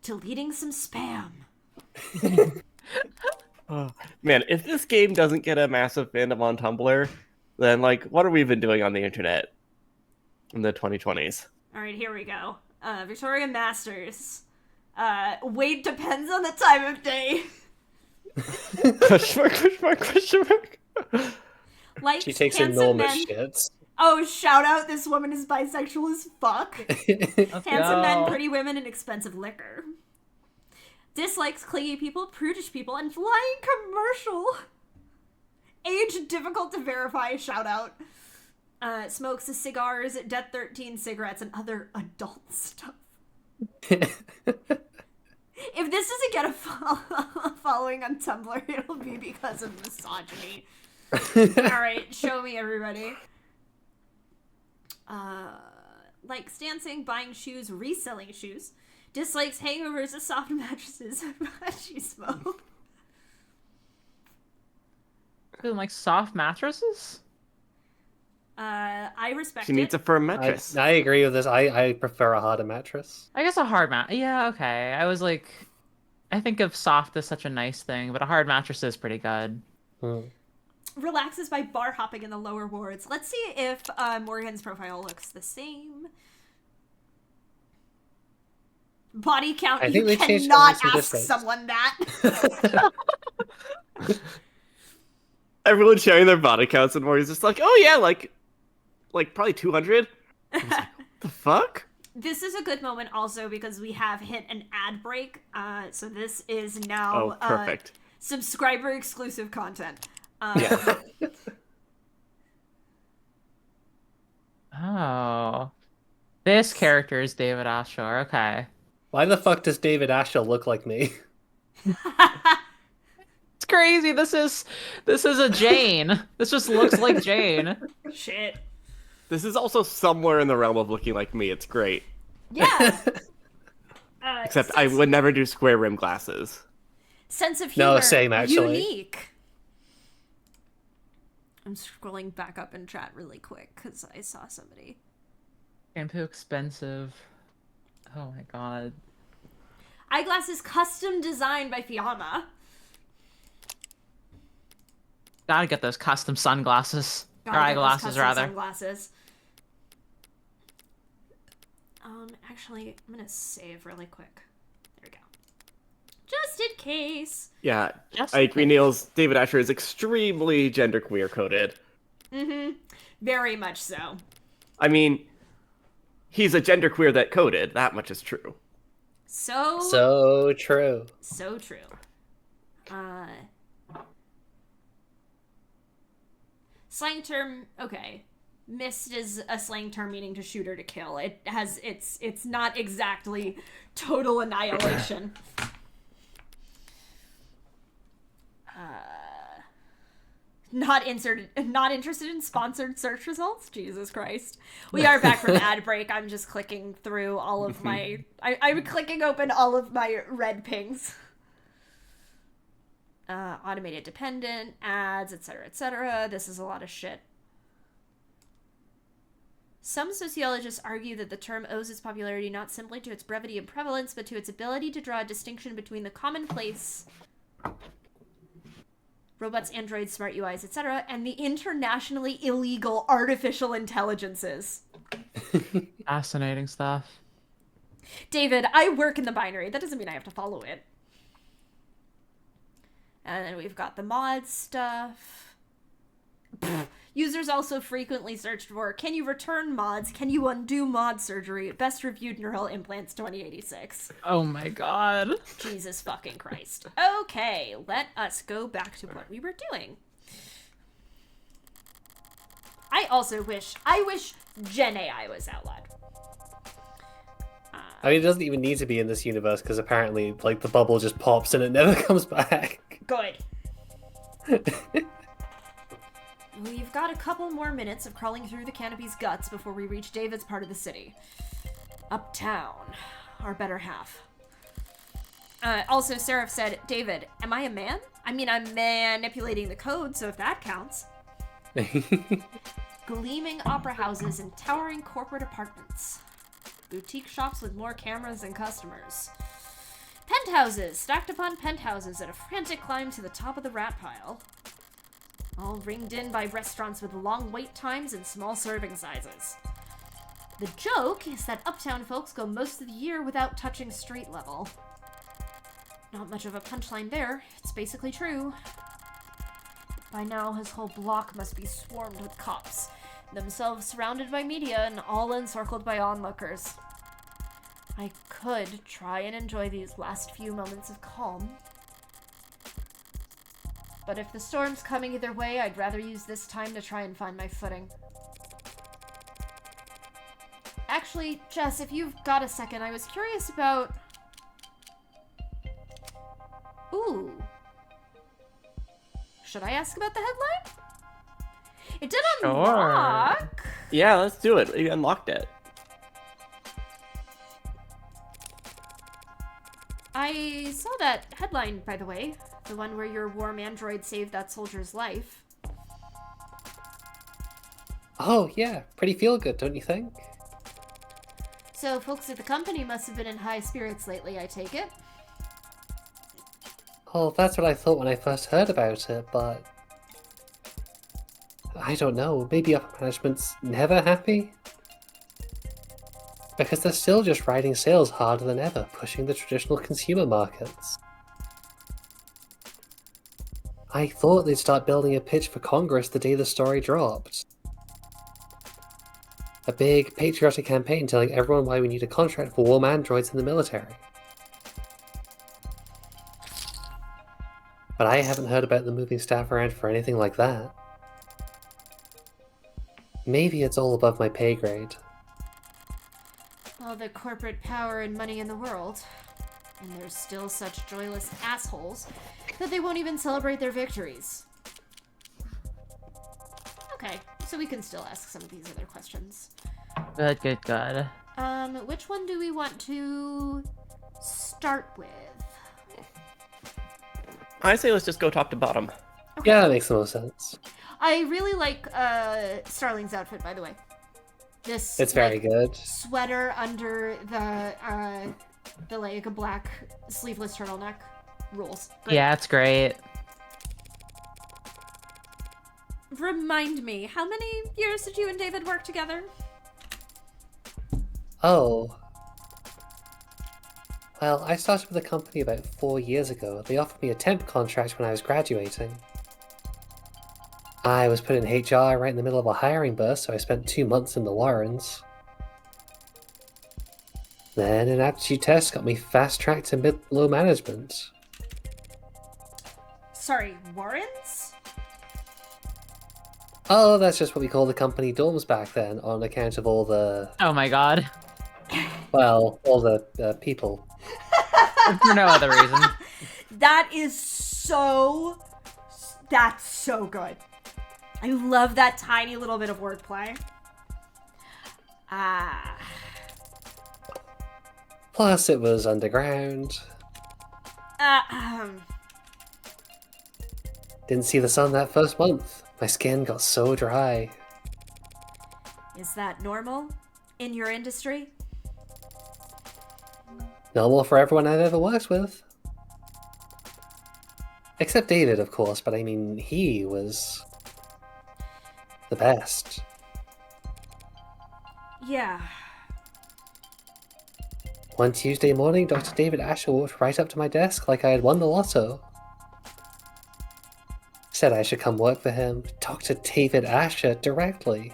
deleting some spam. Man, if this game doesn't get a massive fandom on Tumblr, then like, what are we even doing on the internet in the 2020s? All right, here we go. Victoria Masters. Weight depends on the time of day. Question mark. Like She takes handsome enormous men. shits. Oh, shout out! This woman is bisexual as fuck. Let's Handsome men, go. pretty women, and expensive liquor. Dislikes clingy people, prudish people, and flying commercial. Age difficult to verify. Shout out. Smokes cigars, Death 13 cigarettes, and other adult stuff. If this doesn't get a following on Tumblr, it'll be because of misogyny. Alright, show me everybody. Likes dancing, buying shoes, reselling shoes. Dislikes hangovers of soft mattresses and machismo. Feeling like soft mattresses? I respect She it. needs a firm mattress. I agree with this. I prefer a harder mattress. I guess a hard mat. Yeah, okay. I was like, I think of soft as such a nice thing, but a hard mattress is pretty good. Relaxes by bar hopping in the lower wards. Let's see if Morgan's profile looks the same. Body count. I You think they changed cannot some ask dislikes. someone that. Everyone sharing their body counts, and Morgan's just like, oh yeah, like probably 200. Like, what the fuck? This is a good moment also because we have hit an ad break. So this is Oh, now perfect. subscriber exclusive content. Yeah. Oh. This character is David Ashore. Okay. Why the fuck does David Asher look like me? It's crazy. This is a Jane. This just looks like Jane. Shit. This is also somewhere in the realm of looking like me. It's great. Yeah. Except I would never do square rim glasses. Sense of No, humor. same, actually. Unique. I'm scrolling back up in chat really quick because I saw somebody. Shampoo expensive. Oh my god. Eyeglasses custom designed by Fiamma. Gotta get those custom sunglasses. Gotta Or get those eyeglasses, custom rather. Sunglasses. Actually, I'm gonna save really quick. There we go. Just in case. Yeah, Just I agree, Niels. David Asher is extremely genderqueer coded. Mm-hmm. Very much so. I mean, he's a genderqueer that coded. That much is true. So true. So true. Slang term, okay. Mist is a slang term meaning to shoot or to kill. It's not exactly total annihilation. Not interested in sponsored search results? Jesus Christ. We are back from ad break. I'm just clicking through all of my... I'm clicking open all of my red pings. Automated dependent, ads, etc., etc. This is a lot of shit. Some sociologists argue that the term owes its popularity not simply to its brevity and prevalence, but to its ability to draw a distinction between the commonplace robots, androids, smart UIs, etc., and the internationally illegal artificial intelligences. Fascinating stuff. David, I work in the binary. That doesn't mean I have to follow it. And then we've got the mod stuff. Users also frequently searched for, can you return mods? Can you undo mod surgery? Best reviewed neural implants 2086. Oh my god. Jesus fucking Christ. Okay, let us go back to what we were doing. I wish Gen AI was outlawed. I mean, it doesn't even need to be in this universe because apparently, like, the bubble just pops and it never comes back. Good. We've got a couple more minutes of crawling through the canopy's guts before we reach David's part of the city. Uptown. Our better half. Also, Seraph said, David, am I a man? I mean, I'm manipulating the code, so if that counts. Gleaming opera houses and towering corporate apartments. Boutique shops with more cameras than customers. Penthouses, stacked upon penthouses at a frantic climb to the top of the rat pile. All ringed in by restaurants with long wait times and small serving sizes. The joke is that uptown folks go most of the year without touching street level. Not much of a punchline there. It's basically true. By now, his whole block must be swarmed with cops, themselves surrounded by media and all encircled by onlookers. I could try and enjoy these last few moments of calm. But if the storm's coming either way, I'd rather use this time to try and find my footing. Actually, Jess, if you've got a second, I was curious about... Ooh. Should I ask about the headline? It did unlock. Yeah, let's do it. We unlocked it. I saw that headline, by the way. The one where your warm android saved that soldier's life. Oh, yeah. Pretty feel good, don't you think? So folks at the company must have been in high spirits lately, I take it. Oh, that's what I thought when I first heard about it, but... I don't know, maybe upper management's never happy? Because they're still just riding sales harder than ever, pushing the traditional consumer markets. I thought they'd start building a pitch for Congress the day the story dropped. A big, patriotic campaign telling everyone why we need a contract for warm androids in the military. But I haven't heard about them moving staff around for anything like that. Maybe it's all above my pay grade. All the corporate power and money in the world. And there's still such joyless assholes that they won't even celebrate their victories. Okay, so we can still ask some of these other questions. Good. Which one do we want to start with? I say let's just go top to bottom. Okay. Yeah, that makes the most sense. I really like Starling's outfit, by the way. This It's very like, good. sweater under the like a black sleeveless turtleneck rules. Great. Yeah, it's great. Remind me, how many years did you and David work together? Oh. Well, I started with the company about 4 years ago. They offered me a temp contract when I was graduating. I was put in HR right in the middle of a hiring burst, so I spent 2 months in the Warrens. Then an aptitude test got me fast-tracked to mid-low management. Sorry, Warrens? Oh, that's just what we called the company dorms back then, on account of all the... Oh my god. well, all the people. For no other reason. That's so good. I love that tiny little bit of wordplay. Plus, it was underground. Didn't see the sun that first month. My skin got so dry. Is that normal in your industry? Normal for everyone I've ever worked with. Except David, of course, but I mean, he was the best. Yeah. One Tuesday morning, Dr. David Asher walked right up to my desk like I had won the lotto. Said I should come work for him. Dr. David Asher directly.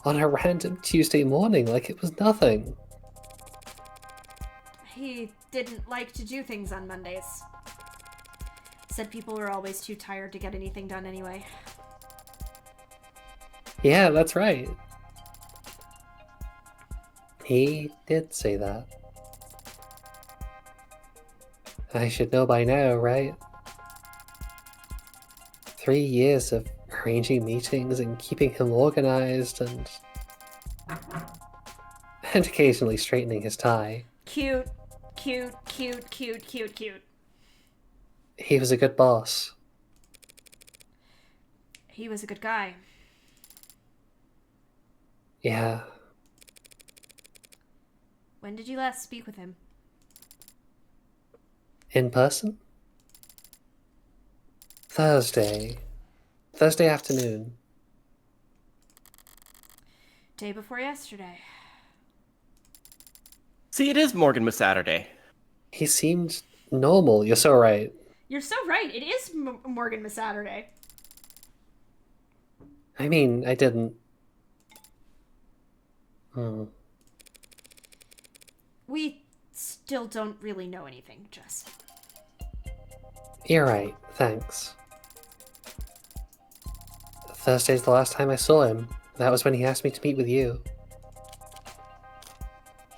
On a random Tuesday morning like it was nothing. He didn't like to do things on Mondays. Said people were always too tired to get anything done anyway. Yeah, that's right. He did say that. I should know by now, right? 3 years of arranging meetings and keeping him organized and occasionally straightening his tie. Cute. He He was a good boss. He was a good guy. Yeah. When did you last speak with him? In person? Thursday afternoon. Day before yesterday. See, it is Morgan Saturday. He seemed normal. You're so right. You're so right. It is Morgan Saturday. I mean, I didn't... We still don't really know anything, Jess. You're right. Thanks. Thursday's the last time I saw him. That was when he asked me to meet with you.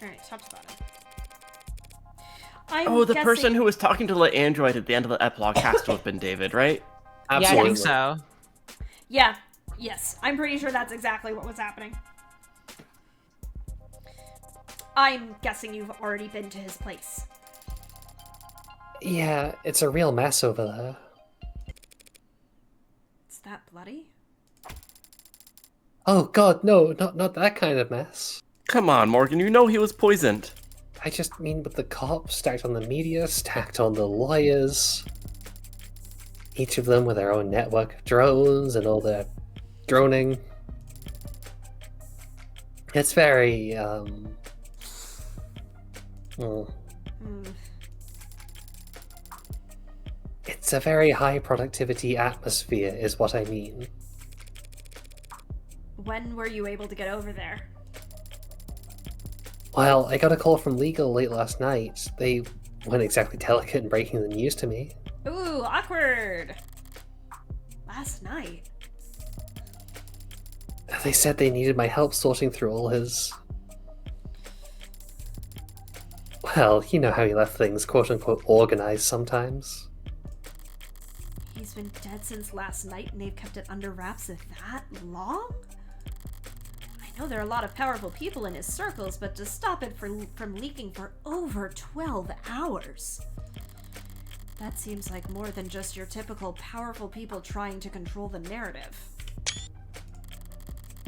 Alright, top to bottom. The person who was talking to the android at the end of the epilogue has to have been David, right? Yeah, I think so. Yeah, yes. I'm pretty sure that's exactly what was happening. I'm guessing you've already been to his place. Yeah, it's a real mess over there. Is that bloody? Oh god, no, not that kind of mess. Come on, Morgan, you know he was poisoned. I just mean with the cops stacked on the media, stacked on the lawyers. Each of them with their own network of drones and all their droning. It's very, It's a very high productivity atmosphere, is what I mean. When were you able to get over there? Well, I got a call from legal late last night. They weren't exactly delicate in breaking the news to me. Ooh, awkward! Last night? They said they needed my help sorting through all his... Well, you know how he left things quote-unquote organized sometimes. He's been dead since last night and they've kept it under wraps that long? I know there are a lot of powerful people in his circles, but to stop it from leaking for over 12 hours... That seems like more than just your typical powerful people trying to control the narrative.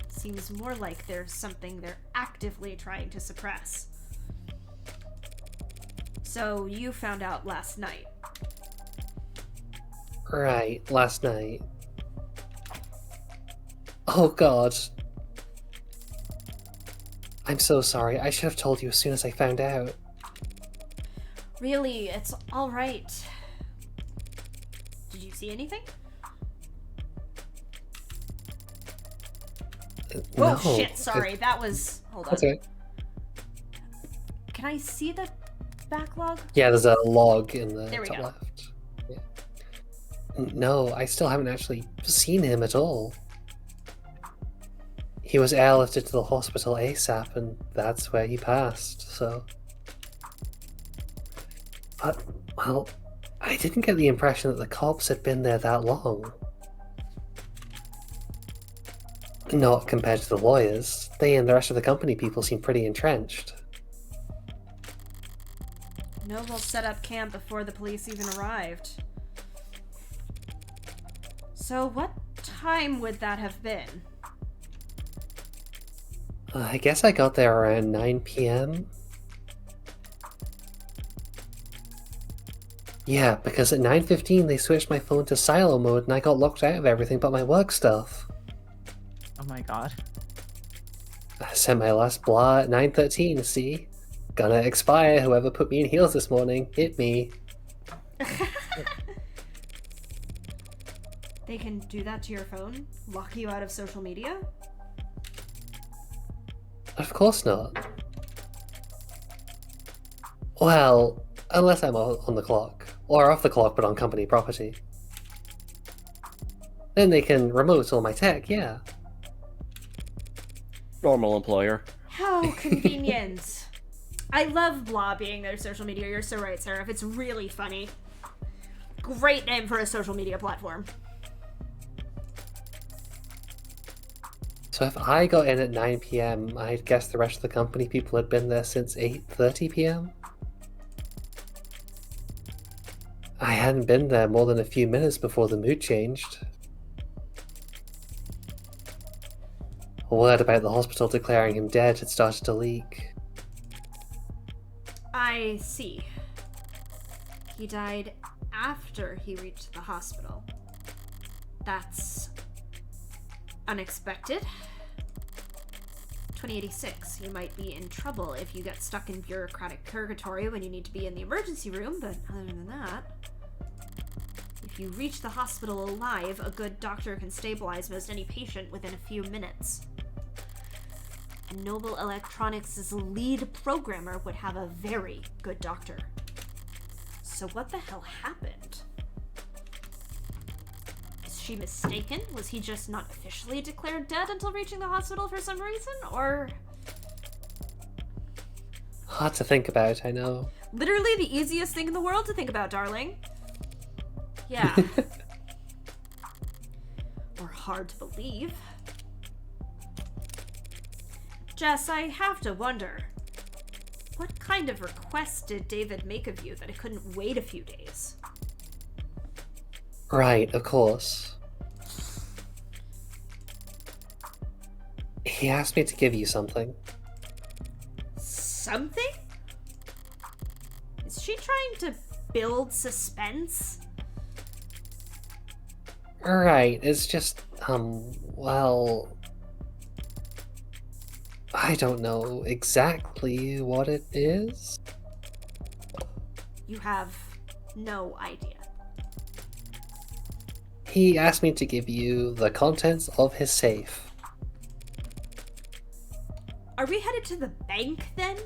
Seems more like there's something they're actively trying to suppress. So you found out last night. Right, last night. Oh god. I'm so sorry. I should have told you as soon as I found out. Really, it's alright. Did you see anything? No. Oh shit, sorry, that was... Hold on. Okay. Can I see the backlog? Yeah, there's a log in the There we top go. left. Yeah. No, I still haven't actually seen him at all. He was airlifted to the hospital ASAP, and that's where he passed, so... But, well, I didn't get the impression that the cops had been there that long. Not compared to the lawyers. They and the rest of the company people seem pretty entrenched. Noble set up camp before the police even arrived. So what time would that have been? I guess I got there around 9 p.m. Yeah, because at 9:15 they switched my phone to silo mode and I got locked out of everything but my work stuff. Oh my god. I sent my last blah at 9:13, see? Gonna expire, whoever put me in heels this morning. Hit me. They can do that to your phone? Lock you out of social media? Of course not. Well, unless I'm on the clock. Or off the clock but on company property. Then they can remote all my tech, yeah. Normal employer. How convenient. I love blah being their social media. You're so right, Sarah. It's really funny. Great name for a social media platform. So if I got in at 9 p.m, I'd guess the rest of the company people had been there since 8:30 p.m? I hadn't been there more than a few minutes before the mood changed. A word about the hospital declaring him dead had started to leak. I see. He died after he reached the hospital. That's unexpected. 2086, you might be in trouble if you get stuck in bureaucratic purgatory when you need to be in the emergency room, but other than that, if you reach the hospital alive, a good doctor can stabilize most any patient within a few minutes. And Noble Electronics' lead programmer would have a very good doctor. So what the hell happened? Is she mistaken? Was he just not officially declared dead until reaching the hospital for some reason? Or... Hard to think about, I know. Literally the easiest thing in the world to think about, darling. Yeah. Or hard to believe. Jess, I have to wonder, what kind of request did David make of you that it couldn't wait a few days? Right, of course. He asked me to give you something. Something? Is she trying to build suspense? Right, it's just, well... I don't know exactly what it is. You have no idea. He asked me to give you the contents of his safe. Are we headed to the bank then?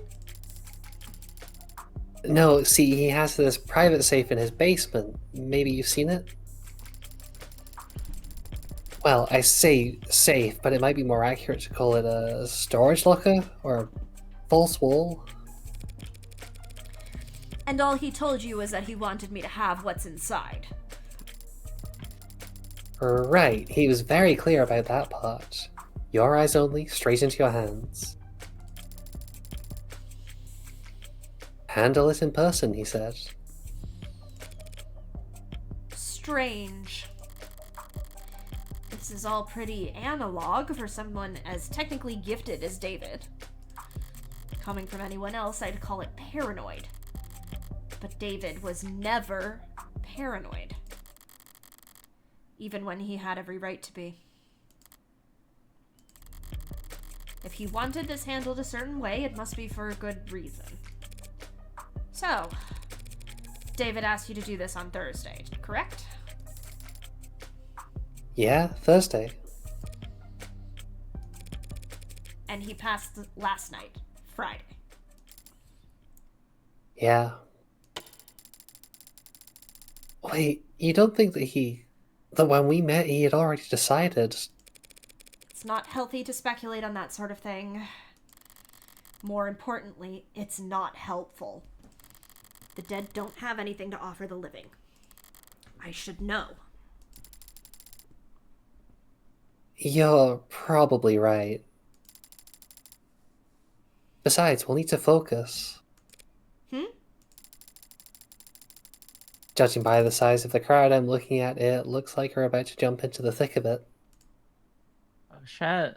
No, see, he has this private safe in his basement. Maybe you've seen it? Well, I say safe, but it might be more accurate to call it a storage locker or a false wall. And all he told you was that he wanted me to have what's inside. Right, he was very clear about that part. Your eyes only, straight into your hands. Handle it in person, he said. Strange. This is all pretty analog for someone as technically gifted as David. Coming from anyone else, I'd call it paranoid. But David was never paranoid. Even when he had every right to be. If he wanted this handled a certain way, it must be for a good reason. So, David asked you to do this on Thursday, correct? Yeah, Thursday. And he passed last night, Friday. Yeah. Wait, you don't think that when we met he had already decided? It's not healthy to speculate on that sort of thing. More importantly, it's not helpful. The dead don't have anything to offer the living. I should know. You're probably right. Besides, we'll need to focus. Judging by the size of the crowd I'm looking at, it looks like we're about to jump into the thick of it. Oh, shit.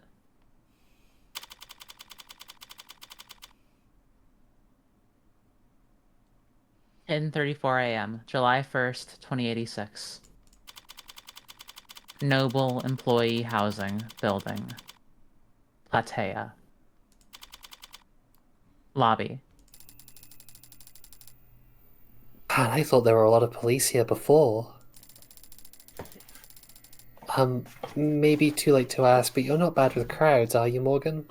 (10:34 a.m., July 1st, 2086. Noble Employee Housing Building. Platea. Lobby. Man, I thought there were a lot of police here before. Maybe too late to ask, but you're not bad with crowds, are you, Morgan?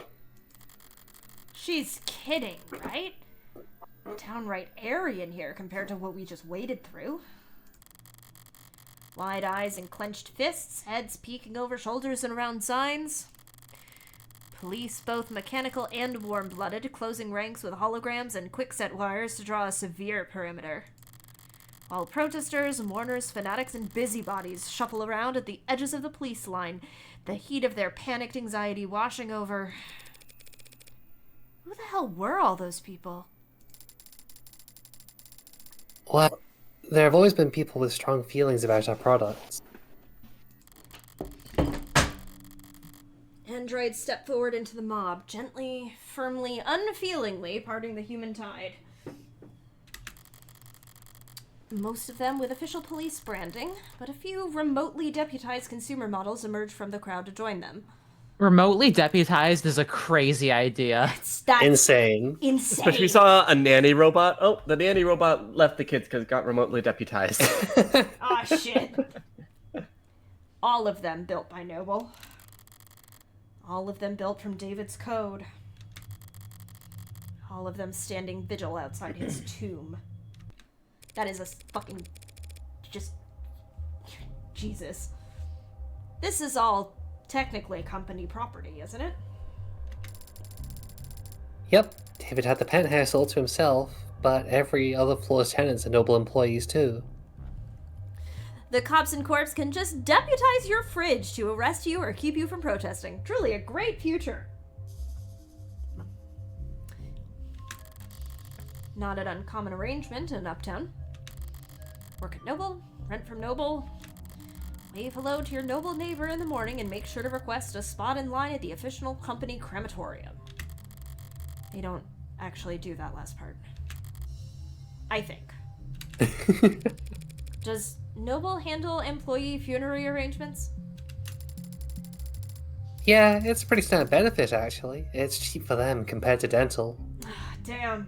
She's kidding, right? Downright airy in here compared to what we just waded through. Wide eyes and clenched fists, heads peeking over shoulders and around signs. Police, both mechanical and warm-blooded, closing ranks with holograms and quickset wires to draw a severe perimeter. While protesters, mourners, fanatics, and busybodies shuffle around at the edges of the police line, the heat of their panicked anxiety washing over. Who the hell were all those people? Well, there have always been people with strong feelings about our products. Androids step forward into the mob, gently, firmly, unfeelingly parting the human tide. most of them with official police branding, but a few remotely deputized consumer models emerged from the crowd to join them. Remotely deputized is a crazy idea. That's Insane. insane. Especially we saw a nanny robot. Oh, the nanny robot left the kids because it got remotely deputized. Aw, shit. All of them built by Noble. All of them built from David's code. All of them standing vigil outside his tomb. That is a fucking... just... Jesus. This is all technically company property, isn't it? Yep, David had the penthouse all to himself, but every other floor's tenants are Noble employees too. The cops and corps can just deputize your fridge to arrest you or keep you from protesting. Truly a great future. Not an uncommon arrangement in Uptown. Work at Noble, rent from Noble, wave hello to your Noble neighbor in the morning, and make sure to request a spot in line at the official company crematorium. They don't actually do that last part. I think. Does Noble handle employee funerary arrangements? Yeah, it's a pretty standard benefit, actually. It's cheap for them compared to dental. Damn.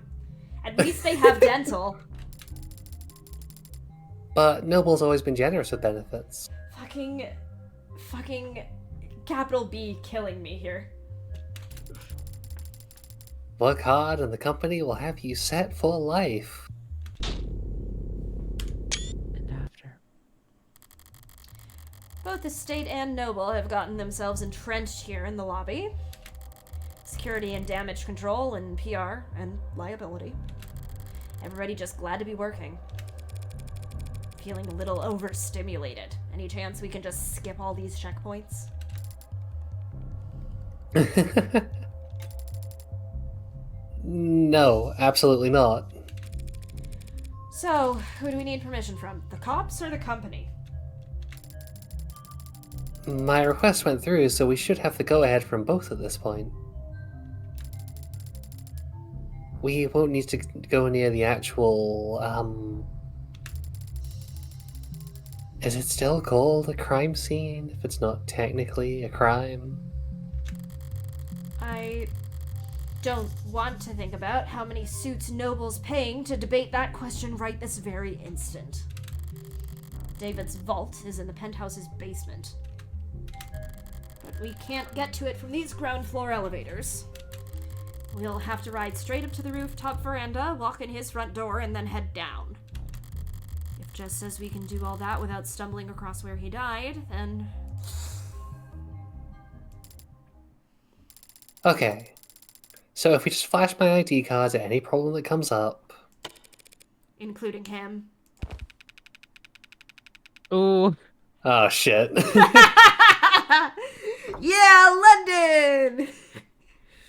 At least they have dental. But Noble's always been generous with benefits. Fucking capital B killing me here. Work hard and the company will have you set for life. And after. Both the state and Noble have gotten themselves entrenched here in the lobby. Security and damage control and PR and liability. Everybody just glad to be working. Feeling a little overstimulated. Any chance we can just skip all these checkpoints? No, absolutely not. So, who do we need permission from? The cops or the company? My request went through, so we should have the go-ahead from both at this point. We won't need to go near the actual, is it still called a crime scene if it's not technically a crime? I don't want to think about how many suits Noble's paying to debate that question right this very instant. David's vault is in the penthouse's basement. But we can't get to it from these ground floor elevators. We'll have to ride straight up to the rooftop veranda, walk in his front door, and then head down. If Jess says we can do all that without stumbling across where he died, then... Okay. So if we just flash my ID cards at any problem that comes up... Including him. Ooh. Oh, shit. Yeah, London!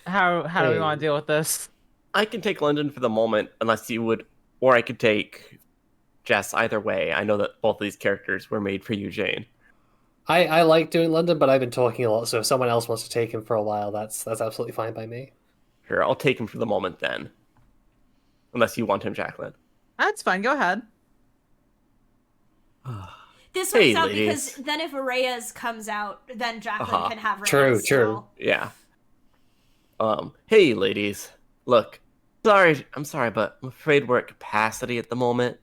How do we want to deal with this? I can take London for the moment, unless you would, or I could take Jess. Either way, I know that both of these characters were made for you, Jane. I like doing London, but I've been talking a lot, so if someone else wants to take him for a while, that's absolutely fine by me. Sure, I'll take him for the moment then. Unless you want him, Jacqueline. That's fine. Go ahead. This works Hey, out ladies. because then if Reyes comes out, then Jacqueline can have Reyes. True. still. Yeah. Hey, ladies. Look, I'm sorry, but I'm afraid we're at capacity at the moment.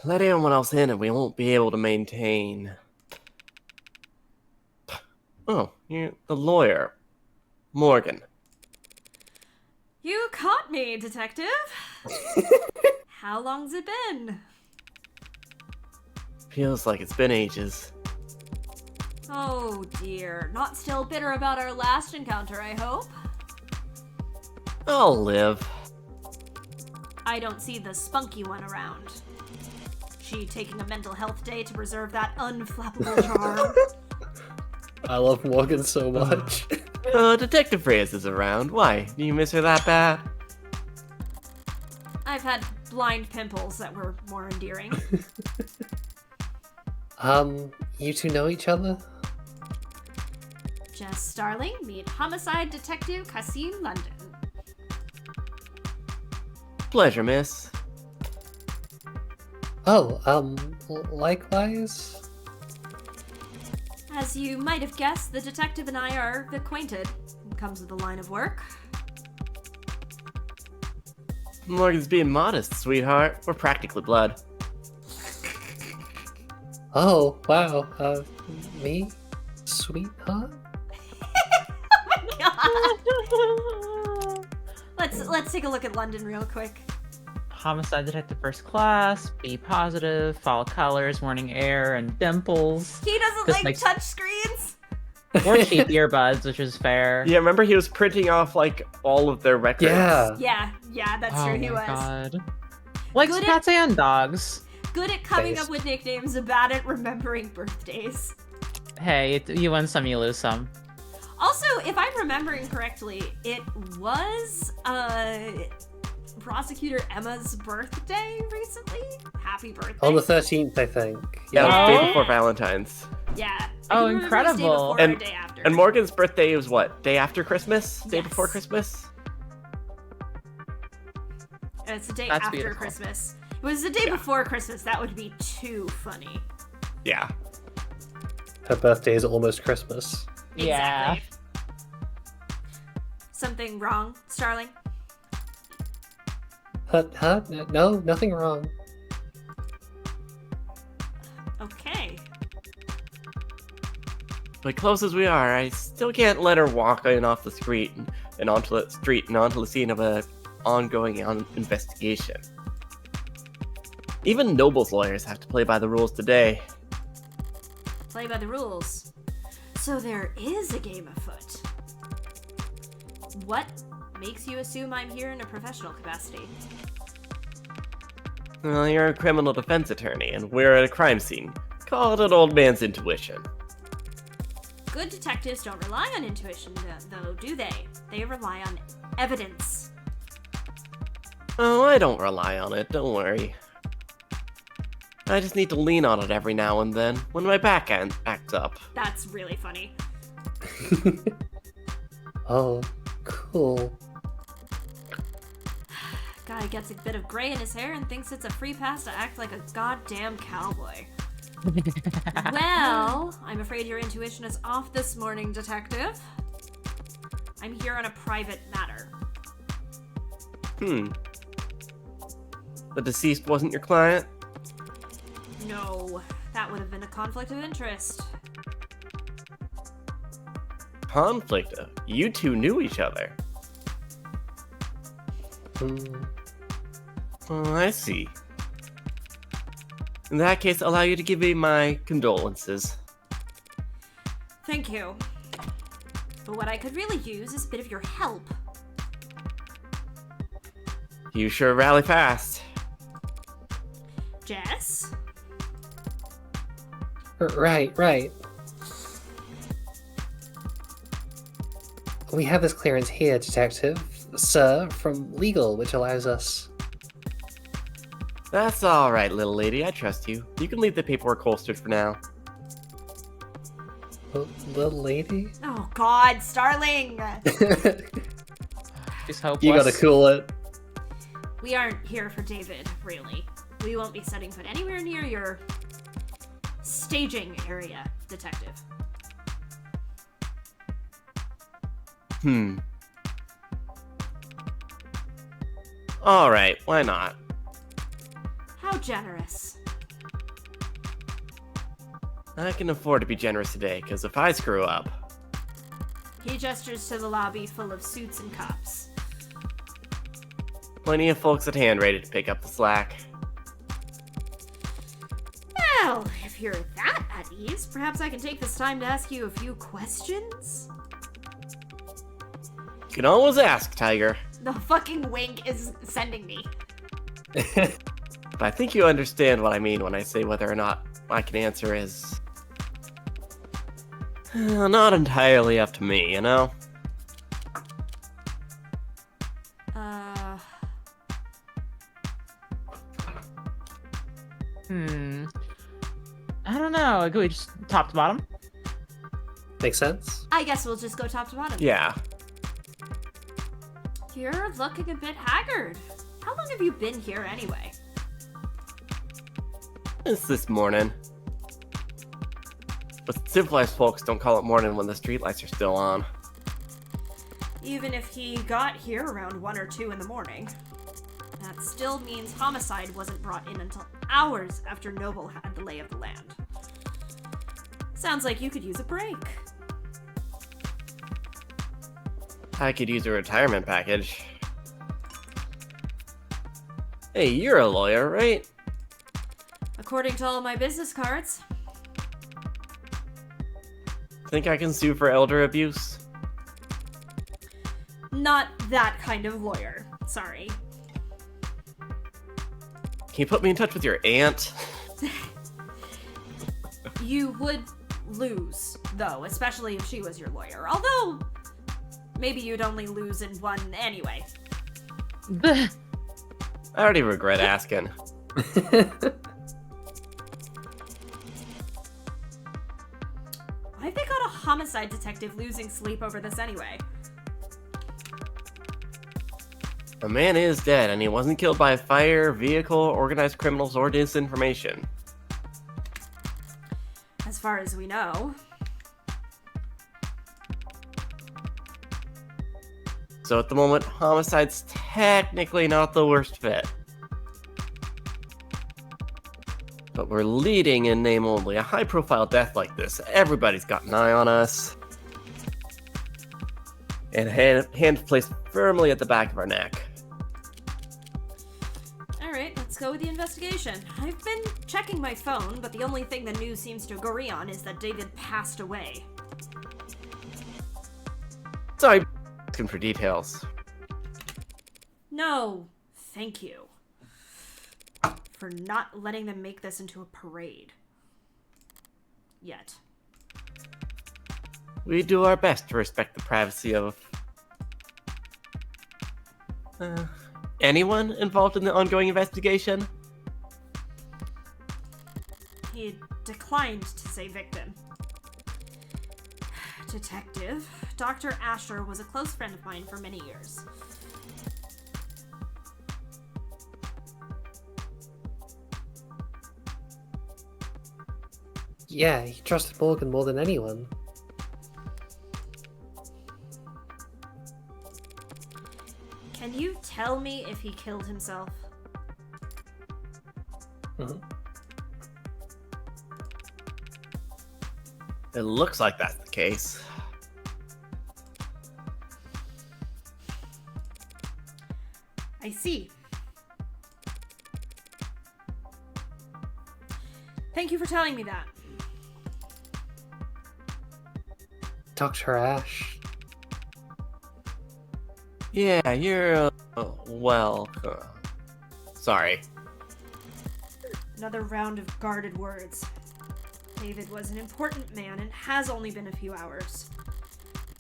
Let anyone else in and we won't be able to maintain... Oh, you're the lawyer. Morgan. You caught me, detective. How long's it been? Feels like it's been ages. Oh dear. Not still bitter about our last encounter, I hope? I'll live. I don't see the spunky one around. She taking a mental health day to preserve that unflappable charm. I love Morgan so much. Detective Reyes is around. Why? Do you miss her that bad? I've had blind pimples that were more endearing. You two know each other? Jess Starling, meet homicide detective Kasim London. Pleasure, miss. Oh, likewise? As you might have guessed, the detective and I are acquainted. It comes with the line of work. Morgan's being modest, sweetheart. We're practically blood. Oh, wow. Me? Sweetheart? Let's take a look at London real quick. Homicide detective first class, B positive, fall colors, morning air, and dimples. He doesn't Just like touch screens. Or cheap earbuds, which is fair. Yeah, remember he was printing off, like, all of their records? Yeah. Yeah, that's Oh true. He my was God. Likes Good cats and dogs. good at coming Based. up with nicknames, bad at remembering birthdays. Hey, you win some, you lose some. Also, if I'm remembering correctly, it was prosecutor Emma's birthday recently. Happy birthday! On the 13th, I think. Yeah, it was Yeah. the day before Valentine's. Yeah. Oh, I can remember it was day incredible. before or day after. And Morgan's birthday was what? Day after Christmas? Day Yes. before Christmas? It's the day That's after beautiful. Christmas. If it was the day Yeah. before Christmas, that would be too funny. Yeah. Her birthday is almost Christmas. Yeah. Exactly. Something wrong, Starling? Huh? No, nothing wrong. Okay. But close as we are, I still can't let her walk in off the street and onto the scene of a ongoing investigation. Even Noble's lawyers have to play by the rules today. Play by the rules. So there is a game afoot. What makes you assume I'm here in a professional capacity? Well, you're a criminal defense attorney, and we're at a crime scene. Call it an old man's intuition. Good detectives don't rely on intuition, though, do they? They rely on evidence. Oh, I don't rely on it, don't worry. I just need to lean on it every now and then, when my back acts up. That's really funny. Oh, cool. Guy gets a bit of gray in his hair and thinks it's a free pass to act like a goddamn cowboy. Well, I'm afraid your intuition is off this morning, detective. I'm here on a private matter. The deceased wasn't your client? No, that would have been a conflict of interest. Conflict? You two knew each other. Hmm. Oh, I see. In that case, I'll allow you to give me my condolences. Thank you. But what I could really use is a bit of your help. You sure rally fast. Jess? Right. We have this clearance here, Detective. Sir, from legal, which allows us... That's alright, little lady. I trust you. You can leave the paperwork holstered for now. Little lady? Oh god, Starling! She's hopeless. You gotta cool it. We aren't here for David, really. We won't be setting foot anywhere near your staging area, detective. Alright, why not? How generous. I can afford to be generous today, because if I screw up... He gestures to the lobby full of suits and cops. Plenty of folks at hand ready to pick up the slack. Well, if you're that at ease, perhaps I can take this time to ask you a few questions? You can always ask, Tiger. The fucking wink is sending me. But I think you understand what I mean when I say whether or not I can answer is... not entirely up to me, you know? I don't know. Could we just top to bottom? Makes sense? I guess we'll just go top to bottom. Yeah. You're looking a bit haggard. How long have you been here anyway? It's this morning. But civilized folks don't call it morning when the streetlights are still on. Even if he got here around 1 or 2 in the morning, that still means homicide wasn't brought in until hours after Noble had the lay of the land. Sounds like you could use a break. I could use a retirement package. Hey, you're a lawyer, right? According to all my business cards. Think I can sue for elder abuse? Not that kind of lawyer. Sorry. Can you put me in touch with your aunt? You would lose, though, especially if she was your lawyer. Although, maybe you'd only lose in one anyway. I already regret asking. Why've they got a homicide detective losing sleep over this anyway? A man is dead, and he wasn't killed by a fire, vehicle, organized criminals, or disinformation. As far as we know. So at the moment, homicide's technically not the worst fit. But we're leading in name only. A high-profile death like this, everybody's got an eye on us. And hand placed firmly at the back of our neck. Alright, let's go with the investigation. I've been checking my phone, but the only thing the news seems to agree on is that David passed away. Sorry, asking for details. No, thank you. For not letting them make this into a parade. Yet. We do our best to respect the privacy of anyone involved in the ongoing investigation. He declined to say victim. Detective, Dr. Asher was a close friend of mine for many years. Yeah, he trusted Morgan more than anyone. Can you tell me if he killed himself? Mm-hmm. It looks like that's the case. I see. Thank you for telling me that. Dr. Ash. Yeah, you're, sorry. Another round of guarded words. David was an important man and has only been a few hours.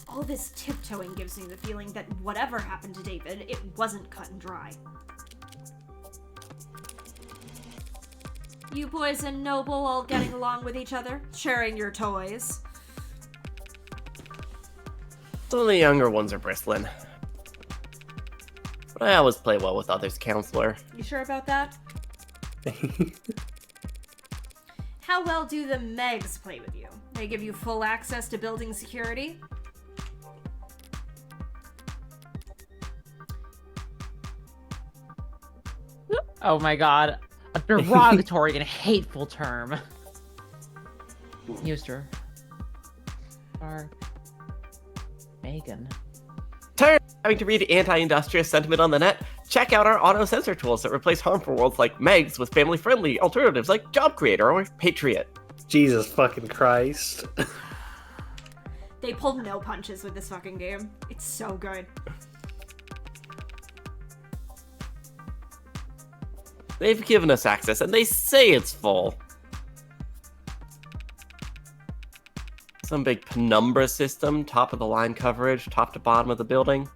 All this tiptoeing gives me the feeling that whatever happened to David, it wasn't cut and dry. You boys and Noble all getting along with each other, sharing your toys. Some of the younger ones are bristling. But I always play well with others, Counselor. You sure about that? How well do the Megs play with you? They give you full access to building security? Oh my god. A derogatory and hateful term. Used her. Megan. Tired of having to read anti-industrious sentiment on the net? Check out our auto-censor tools that replace harmful words like Megs with family-friendly alternatives like Job Creator or Patriot. Jesus fucking Christ. They pulled no punches with this fucking game. It's so good. They've given us access, and they say it's full. Some big penumbra system, top-of-the-line coverage, top to bottom of the building.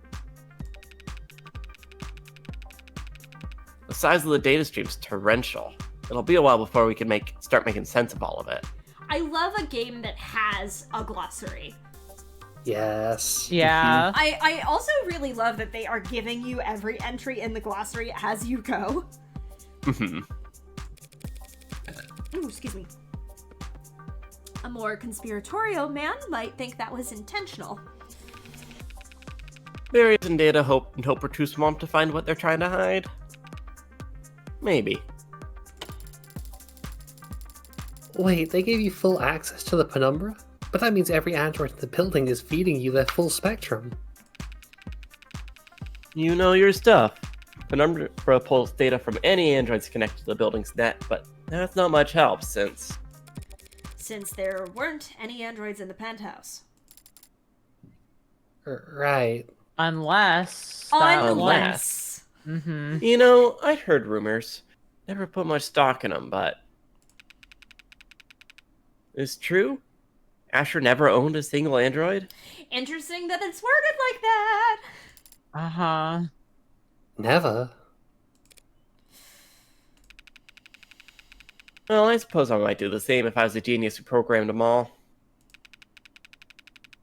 The size of the data stream's torrential. It'll be a while before we can start making sense of all of it. I love a game that has a glossary. Yes. Yeah. I also really love that they are giving you every entry in the glossary as you go. excuse me. A more conspiratorial man might think that was intentional. Various and data hope we're too swamped to find what they're trying to hide. Maybe. Wait, they gave you full access to the penumbra? But that means every android in the building is feeding you their full spectrum. You know your stuff. Penumbra pulls data from any androids connected to the building's net, but that's not much help since there weren't any androids in the penthouse. Right. Unless. Mm-hmm. You know, I'd heard rumors. Never put much stock in them, but it's true. Asher never owned a single android. Interesting that it's worded like that. Uh-huh. Never. Well, I suppose I might do the same if I was a genius who programmed them all.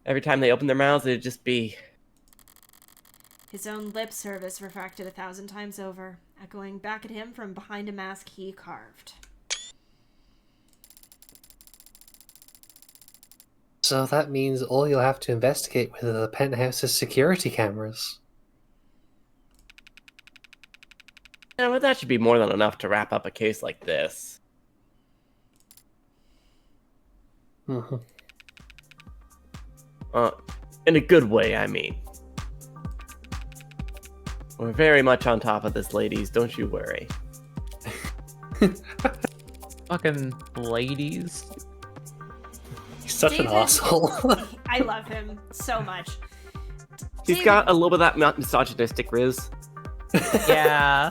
Every time they opened their mouths, it'd just be... His own lip service refracted 1,000 times over, echoing back at him from behind a mask he carved. So that means all you'll have to investigate with the penthouse's security cameras. Yeah, but that should be more than enough to wrap up a case like this. Mhm. In a good way, I mean. We're very much on top of this, ladies. Don't you worry. Fucking ladies. He's such an David- asshole. I love him so much. He's David- got a little bit of that misogynistic riz. Yeah.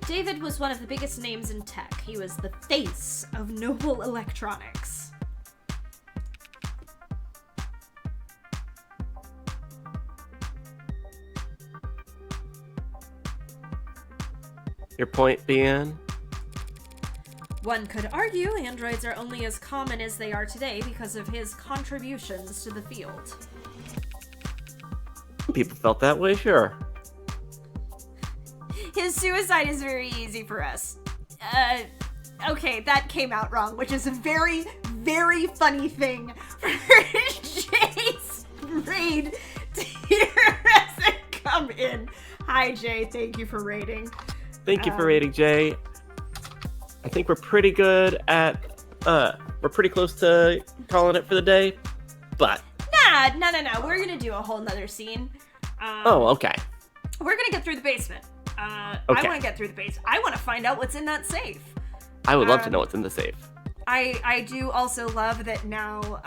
David was one of the biggest names in tech. He was the face of Noble Electronics. Your point being? One could argue androids are only as common as they are today because of his contributions to the field. People felt that way, sure. His suicide is very easy for us. Okay, that came out wrong, which is a very, very funny thing for Jay's raid to hear as it come in. Hi, Jay. Thank you for raiding. Thank you for rating, Jay. I think we're pretty good at, we're pretty close to calling it for the day, but... No. We're gonna do a whole nother scene. Oh, okay. We're gonna get through the basement. Okay. I want to get through the basement. I want to find out what's in that safe. I would love to know what's in the safe. I do also love that now,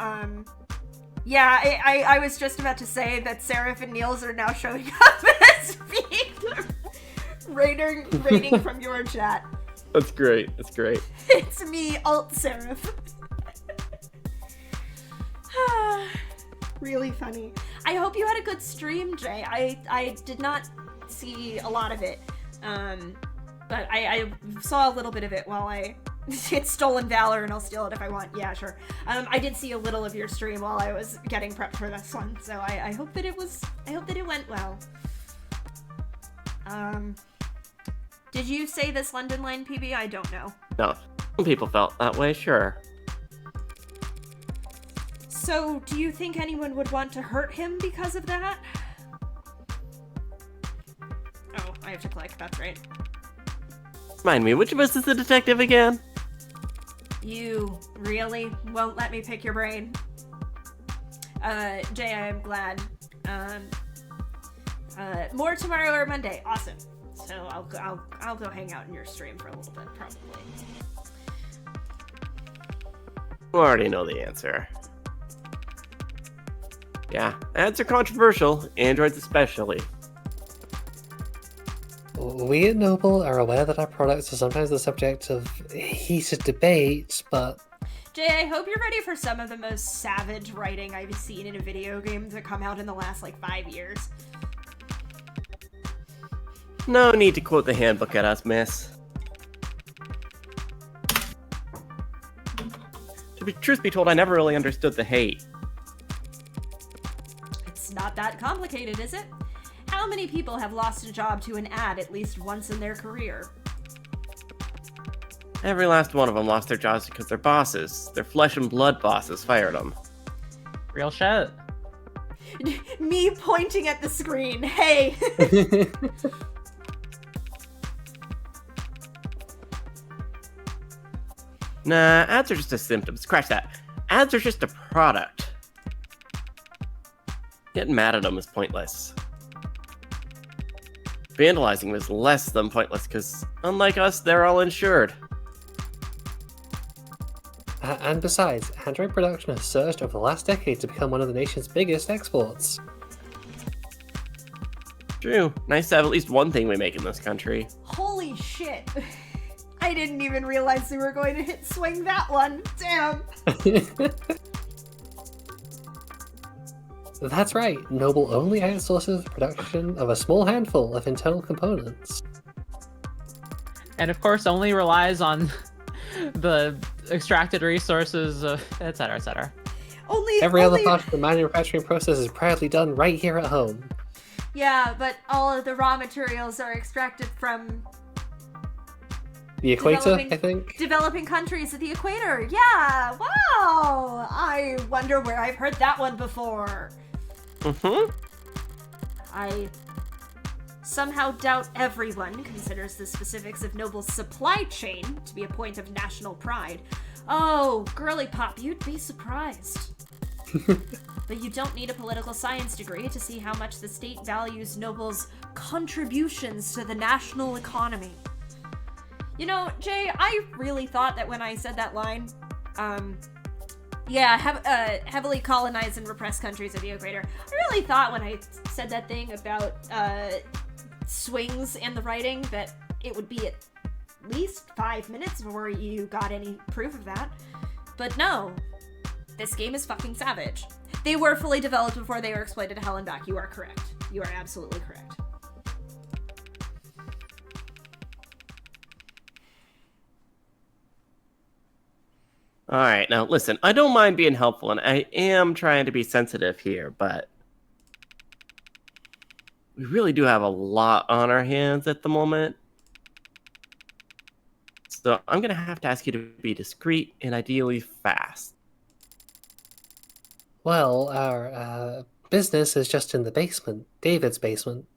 I was just about to say that Seraph and Niels are now showing up as being rating from your chat. That's great. It's me, Alt Seraph. Really funny. I hope you had a good stream, Jay. I did not see a lot of it, but I saw a little bit of it while it's Stolen Valor, and I'll steal it if I want. Yeah, sure. I did see a little of your stream while I was getting prepped for this one, so I hope that it went well. Did you say this London line, PB? I don't know. No, some people felt that way, sure. So, do you think anyone would want to hurt him because of that? Oh, I have to click. That's right. Remind me, which of us is the detective again? You really won't let me pick your brain. Jay, I'm glad. More tomorrow or Monday. Awesome. So I'll go hang out in your stream for a little bit, probably. We already know the answer. Yeah, ads are controversial, androids especially. We at Noble are aware that our products are sometimes the subject of heated debate, but... Jay, I hope you're ready for some of the most savage writing I've seen in a video game to come out in the last, 5 years. No need to quote the handbook at us, miss. Truth be told, I never really understood the hate. It's not that complicated, is it? How many people have lost a job to an ad at least once in their career? Every last one of them lost their jobs because their bosses, their flesh and blood bosses, fired them. Real shit. Me pointing at the screen. Hey. Nah, ads are just a symptom. Scratch that. Ads are just a product. Getting mad at them is pointless. Vandalizing them is less than pointless because, unlike us, they're all insured. And besides, Android production has surged over the last decade to become one of the nation's biggest exports. True. Nice to have at least one thing we make in this country. Holy shit. I didn't even realize we were going to hit swing that one. Damn. That's right, Noble only outsources the production of a small handful of internal components. And of course, only relies on the extracted resources, etc., etc. Every other part of the manufacturing process is proudly done right here at home. Yeah, but all of the raw materials are extracted from The equator, I think? developing countries at the equator. Yeah, wow. I wonder where I've heard that one before. Mm-hmm. I somehow doubt everyone considers the specifics of Noble's supply chain to be a point of national pride. Oh, girly pop, you'd be surprised. But you don't need a political science degree to see how much the state values Noble's contributions to the national economy. You know, Jay, I really thought that when I said that line, heavily colonized and repressed countries of the equator, I really thought when I said that thing about swings in the writing that it would be at least 5 minutes before you got any proof of that. But no, this game is fucking savage. They were fully developed before they were exploited to hell and back. You are correct. You are absolutely correct. Alright, now listen, I don't mind being helpful, and I am trying to be sensitive here, but we really do have a lot on our hands at the moment. So I'm going to have to ask you to be discreet and ideally fast. Well, our business is just in the basement. David's basement.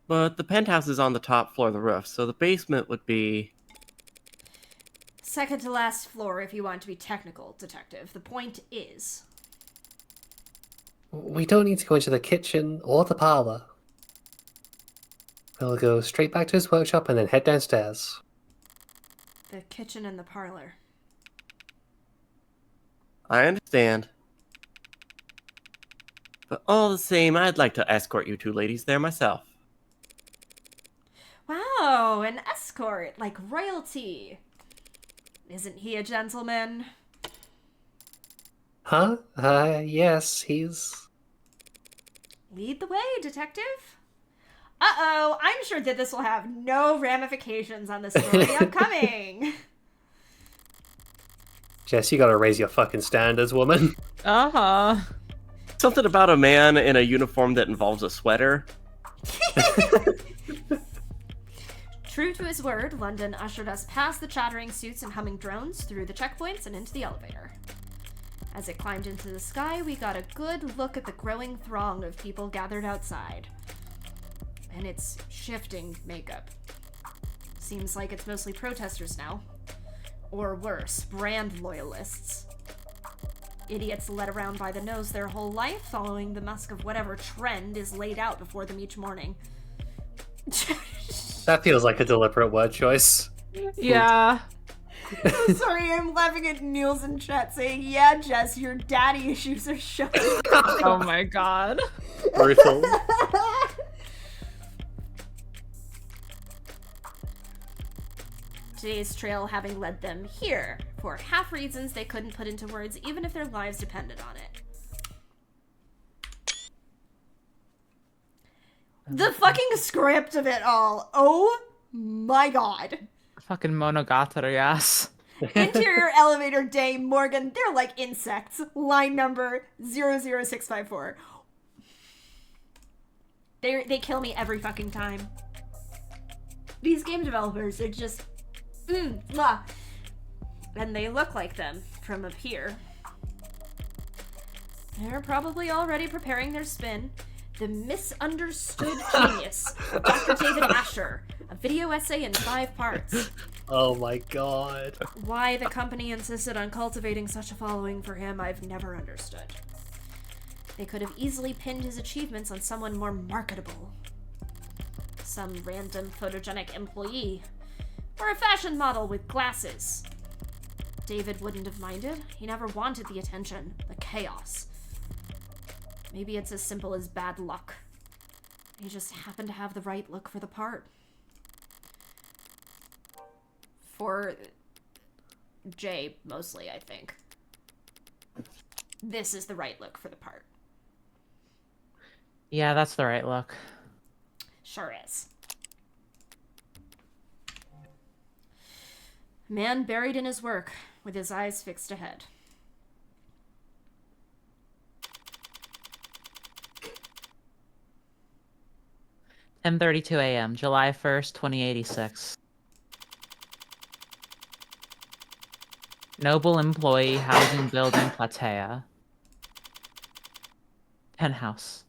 But the penthouse is on the top floor of the roof, so the basement would be... Second to last floor if you want to be technical, detective. The point is... We don't need to go into the kitchen or the parlor. We'll go straight back to his workshop and then head downstairs. The kitchen and the parlor. I understand. But all the same, I'd like to escort you two ladies there myself. Wow, an escort, like royalty. Isn't he a gentleman? Huh? Yes, he's... Lead the way, detective. Uh-oh, I'm sure that this will have no ramifications on the story upcoming. Jess, you gotta raise your fucking standards, woman. Uh-huh. Something about a man in a uniform that involves a sweater. True to his word, London ushered us past the chattering suits and humming drones, through the checkpoints, and into the elevator. As it climbed into the sky, we got a good look at the growing throng of people gathered outside. And its shifting makeup. Seems like it's mostly protesters now. Or worse, brand loyalists. Idiots led around by the nose their whole life, following the musk of whatever trend is laid out before them each morning. That feels like a deliberate word choice. Yeah. Sorry, I'm laughing at Niels in chat saying, yeah, Jess, your daddy issues are showing. Oh my god. Brutal. Today's trail having led them here, for half reasons they couldn't put into words even if their lives depended on it. The fucking script of it all. Oh my god. Fucking Monogatari ass. Interior elevator day, Morgan, they're like insects. Line number 00654. They kill me every fucking time. These game developers are just... mwah. And they look like them from up here. They're probably already preparing their spin. The Misunderstood Genius, Dr. David Asher, a video essay in 5 parts. Oh my god. Why the company insisted on cultivating such a following for him, I've never understood. They could have easily pinned his achievements on someone more marketable. Some random photogenic employee. Or a fashion model with glasses. David wouldn't have minded. He never wanted the attention, the chaos. Maybe it's as simple as bad luck. He just happened to have the right look for the part. For Jay, mostly, I think. This is the right look for the part. Yeah, that's the right look. Sure is. Man buried in his work, with his eyes fixed ahead. (10:32 a.m., July 1st, 2086. Noble employee, housing building, Platea. Penthouse.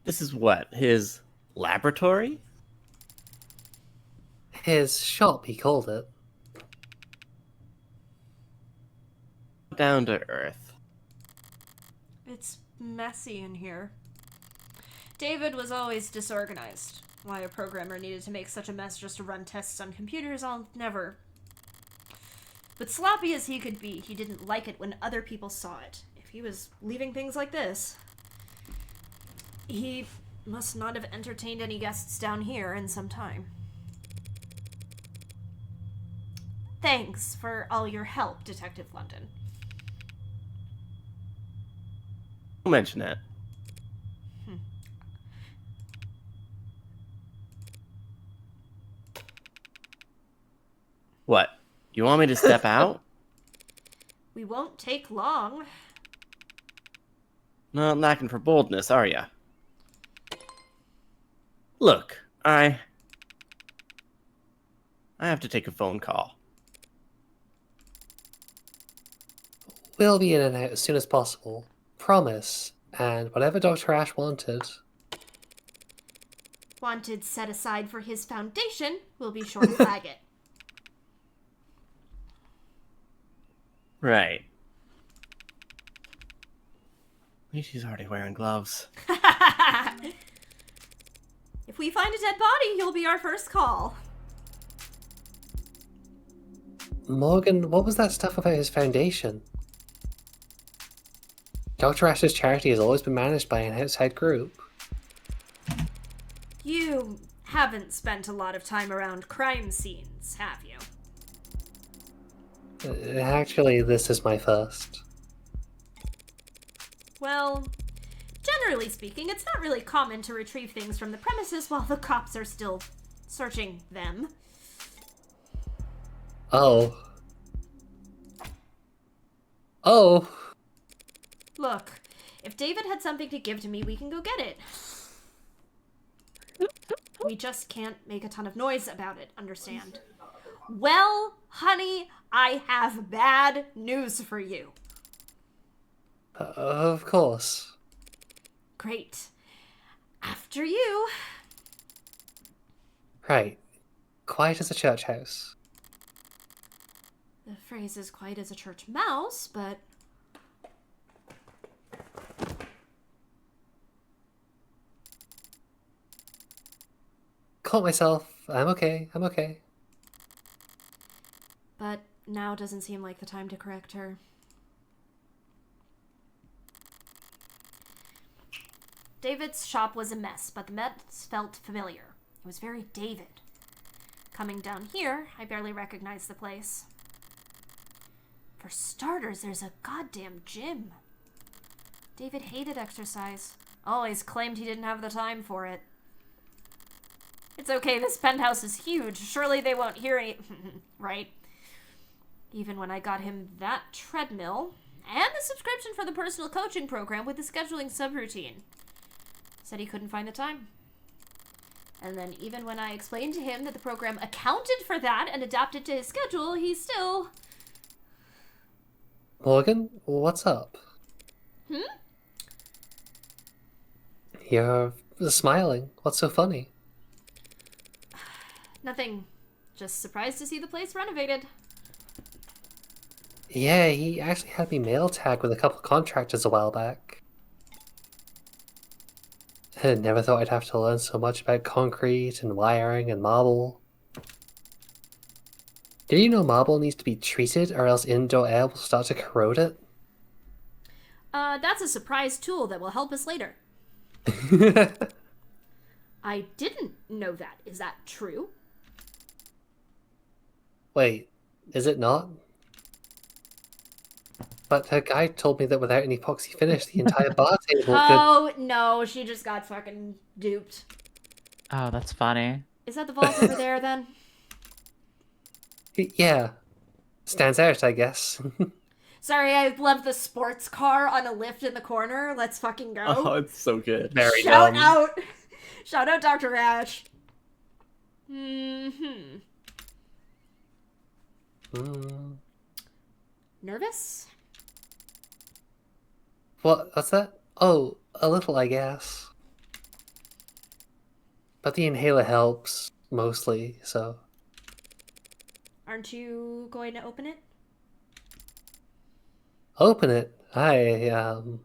This is what? His laboratory? His shop, he called it. Down to earth. It's messy in here. David was always disorganized. Why a programmer needed to make such a mess just to run tests on computers, I'll never... But sloppy as he could be, he didn't like it when other people saw it. If he was leaving things like this, he must not have entertained any guests down here in some time. Thanks for all your help, Detective London. Don't mention that. What? You want me to step out? We won't take long. Not lacking for boldness, are ya? Look, I have to take a phone call. We'll be in and out as soon as possible. Promise. And whatever Dr. Ash wanted. Wanted set aside for his foundation, we'll be sure to flag it. Right. At least she's already wearing gloves. If we find a dead body, you'll be our first call. Morgan, what was that stuff about his foundation? Dr. Ash's charity has always been managed by an outside group. You haven't spent a lot of time around crime scenes, have you? Actually, this is my first. Well, generally speaking, it's not really common to retrieve things from the premises while the cops are still searching them. Oh. Oh. Look, if David had something to give to me, we can go get it. We just can't make a ton of noise about it, understand? Well, honey, I have bad news for you. Of course. Great. After you. Right. Quiet as a church house. The phrase is quiet as a church mouse, but... Caught myself. I'm okay. I'm okay. But now doesn't seem like the time to correct her. David's shop was a mess, but the mess felt familiar. It was very David. Coming down here, I barely recognized the place. For starters, there's a goddamn gym. David hated exercise. Always claimed he didn't have the time for it. It's okay, this penthouse is huge. Surely they won't hear any... right? Even when I got him that treadmill, and the subscription for the personal coaching program with the scheduling subroutine. Said he couldn't find the time. And then even when I explained to him that the program accounted for that and adapted to his schedule, he still... Morgan, what's up? You're smiling. What's so funny? Nothing. Just surprised to see the place renovated. Yeah, he actually had me mail tag with a couple contractors a while back. I never thought I'd have to learn so much about concrete and wiring and marble. Did you know marble needs to be treated or else indoor air will start to corrode it? That's a surprise tool that will help us later. I didn't know that. Is that true? Wait, is it not? But a guy told me that without an epoxy finish, the entire bar table could... Oh, no, she just got fucking duped. Oh, that's funny. Is that the vault over there, then? Yeah. Stands out, I guess. Sorry, I love the sports car on a lift in the corner. Let's fucking go. Oh, it's so good. Very Shout dumb. out! Shout out, Dr. Ash. Mm-hmm. Nervous? What's that? Oh, a little, I guess. But the inhaler helps, mostly, so... Aren't you going to open it? Open it? Don't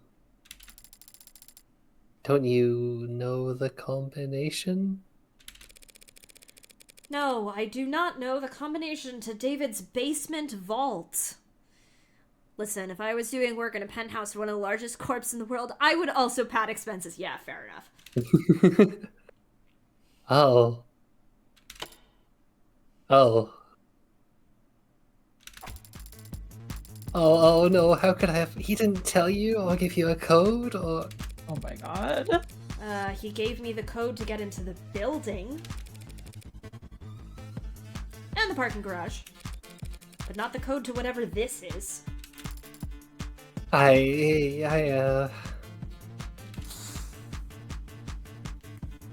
you know the combination? No, I do not know the combination to David's basement vault. Listen, if I was doing work in a penthouse for one of the largest corps in the world, I would also pad expenses. Yeah, fair enough. Oh. Oh. Oh no, how could I have... He didn't tell you or give you a code or... Oh my god. He gave me the code to get into the building. And the parking garage. But not the code to whatever this is.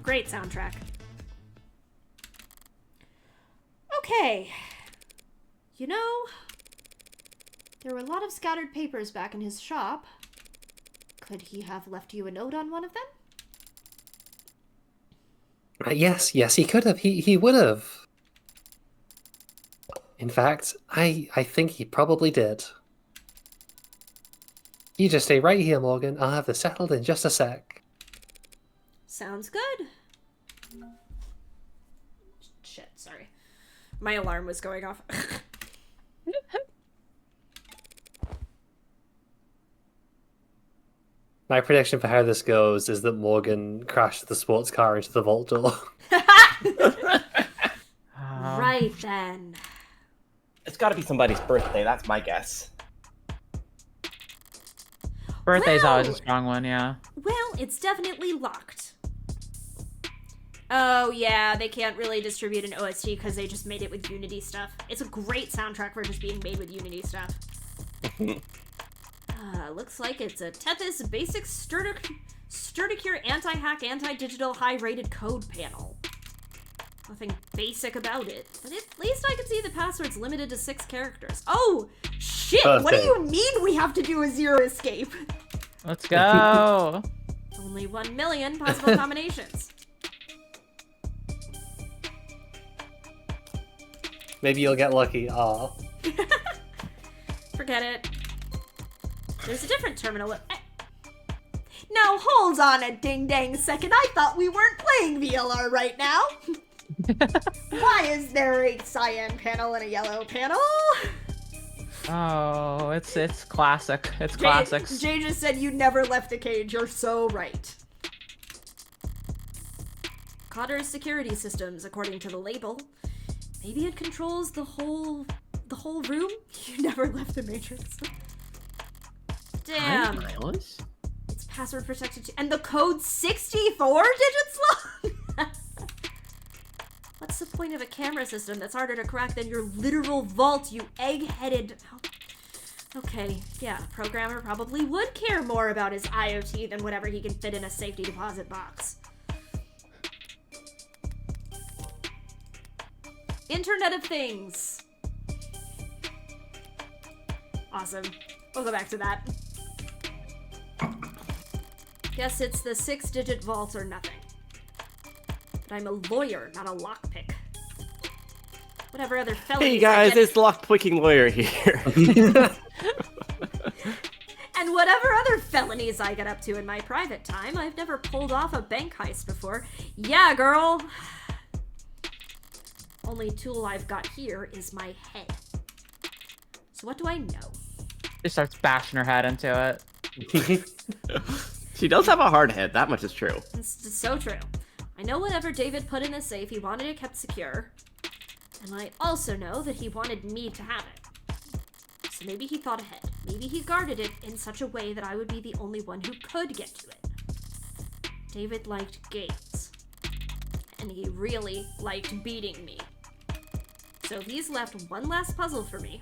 Great soundtrack. Okay. You know, there were a lot of scattered papers back in his shop. Could he have left you a note on one of them? Yes, he could have. He would have. In fact, I think he probably did. You just stay right here, Morgan. I'll have this settled in just a sec. Sounds good. Shit, sorry. My alarm was going off. My prediction for how this goes is that Morgan crashed the sports car into the vault door. Right then. It's got to be somebody's birthday. That's my guess. Birthday's Well- always a strong one, yeah. Well, it's definitely locked. Oh, yeah, they can't really distribute an OST because they just made it with Unity stuff. It's a great soundtrack for just being made with Unity stuff. Looks like it's a Tethys basic Sturdicure anti-hack, anti-digital, high-rated code panel. Nothing basic about it, but at least I can see the password's limited to 6 characters. Oh, shit! What do Perfect. you mean we have to do a zero escape? Let's go. Only 1 million possible combinations. Maybe you'll get lucky. Aw. Forget it. There's a different terminal. Now hold on a ding-dang second. I thought we weren't playing VLR right now. Why is there a cyan panel and a yellow panel? Oh, it's classic. It's classics. Jay just said you never left the cage. You're so right. Cotter's security systems, according to the label. Maybe it controls the whole room? You never left the Matrix. Damn. Miles? It's password protected too. And the code's 64 digits long? What's the point of a camera system that's harder to crack than your literal vault, you egg-headed... Okay, yeah, a programmer probably would care more about his IoT than whatever he can fit in a safety deposit box. Internet of Things. Awesome. We'll go back to that. Guess it's the 6-digit vault or nothing. But I'm a lawyer, not a lockpick. Whatever other felonies Hey guys, I get... it's lockpicking lawyer here. And whatever other felonies I get up to in my private time, I've never pulled off a bank heist before. Yeah, girl! Only tool I've got here is my head. So what do I know? She starts bashing her head into it. She does have a hard head, that much is true. It's so true. I know whatever David put in his safe, he wanted it kept secure. And I also know that he wanted me to have it. So maybe he thought ahead. Maybe he guarded it in such a way that I would be the only one who could get to it. David liked games. And he really liked beating me. So he's left one last puzzle for me.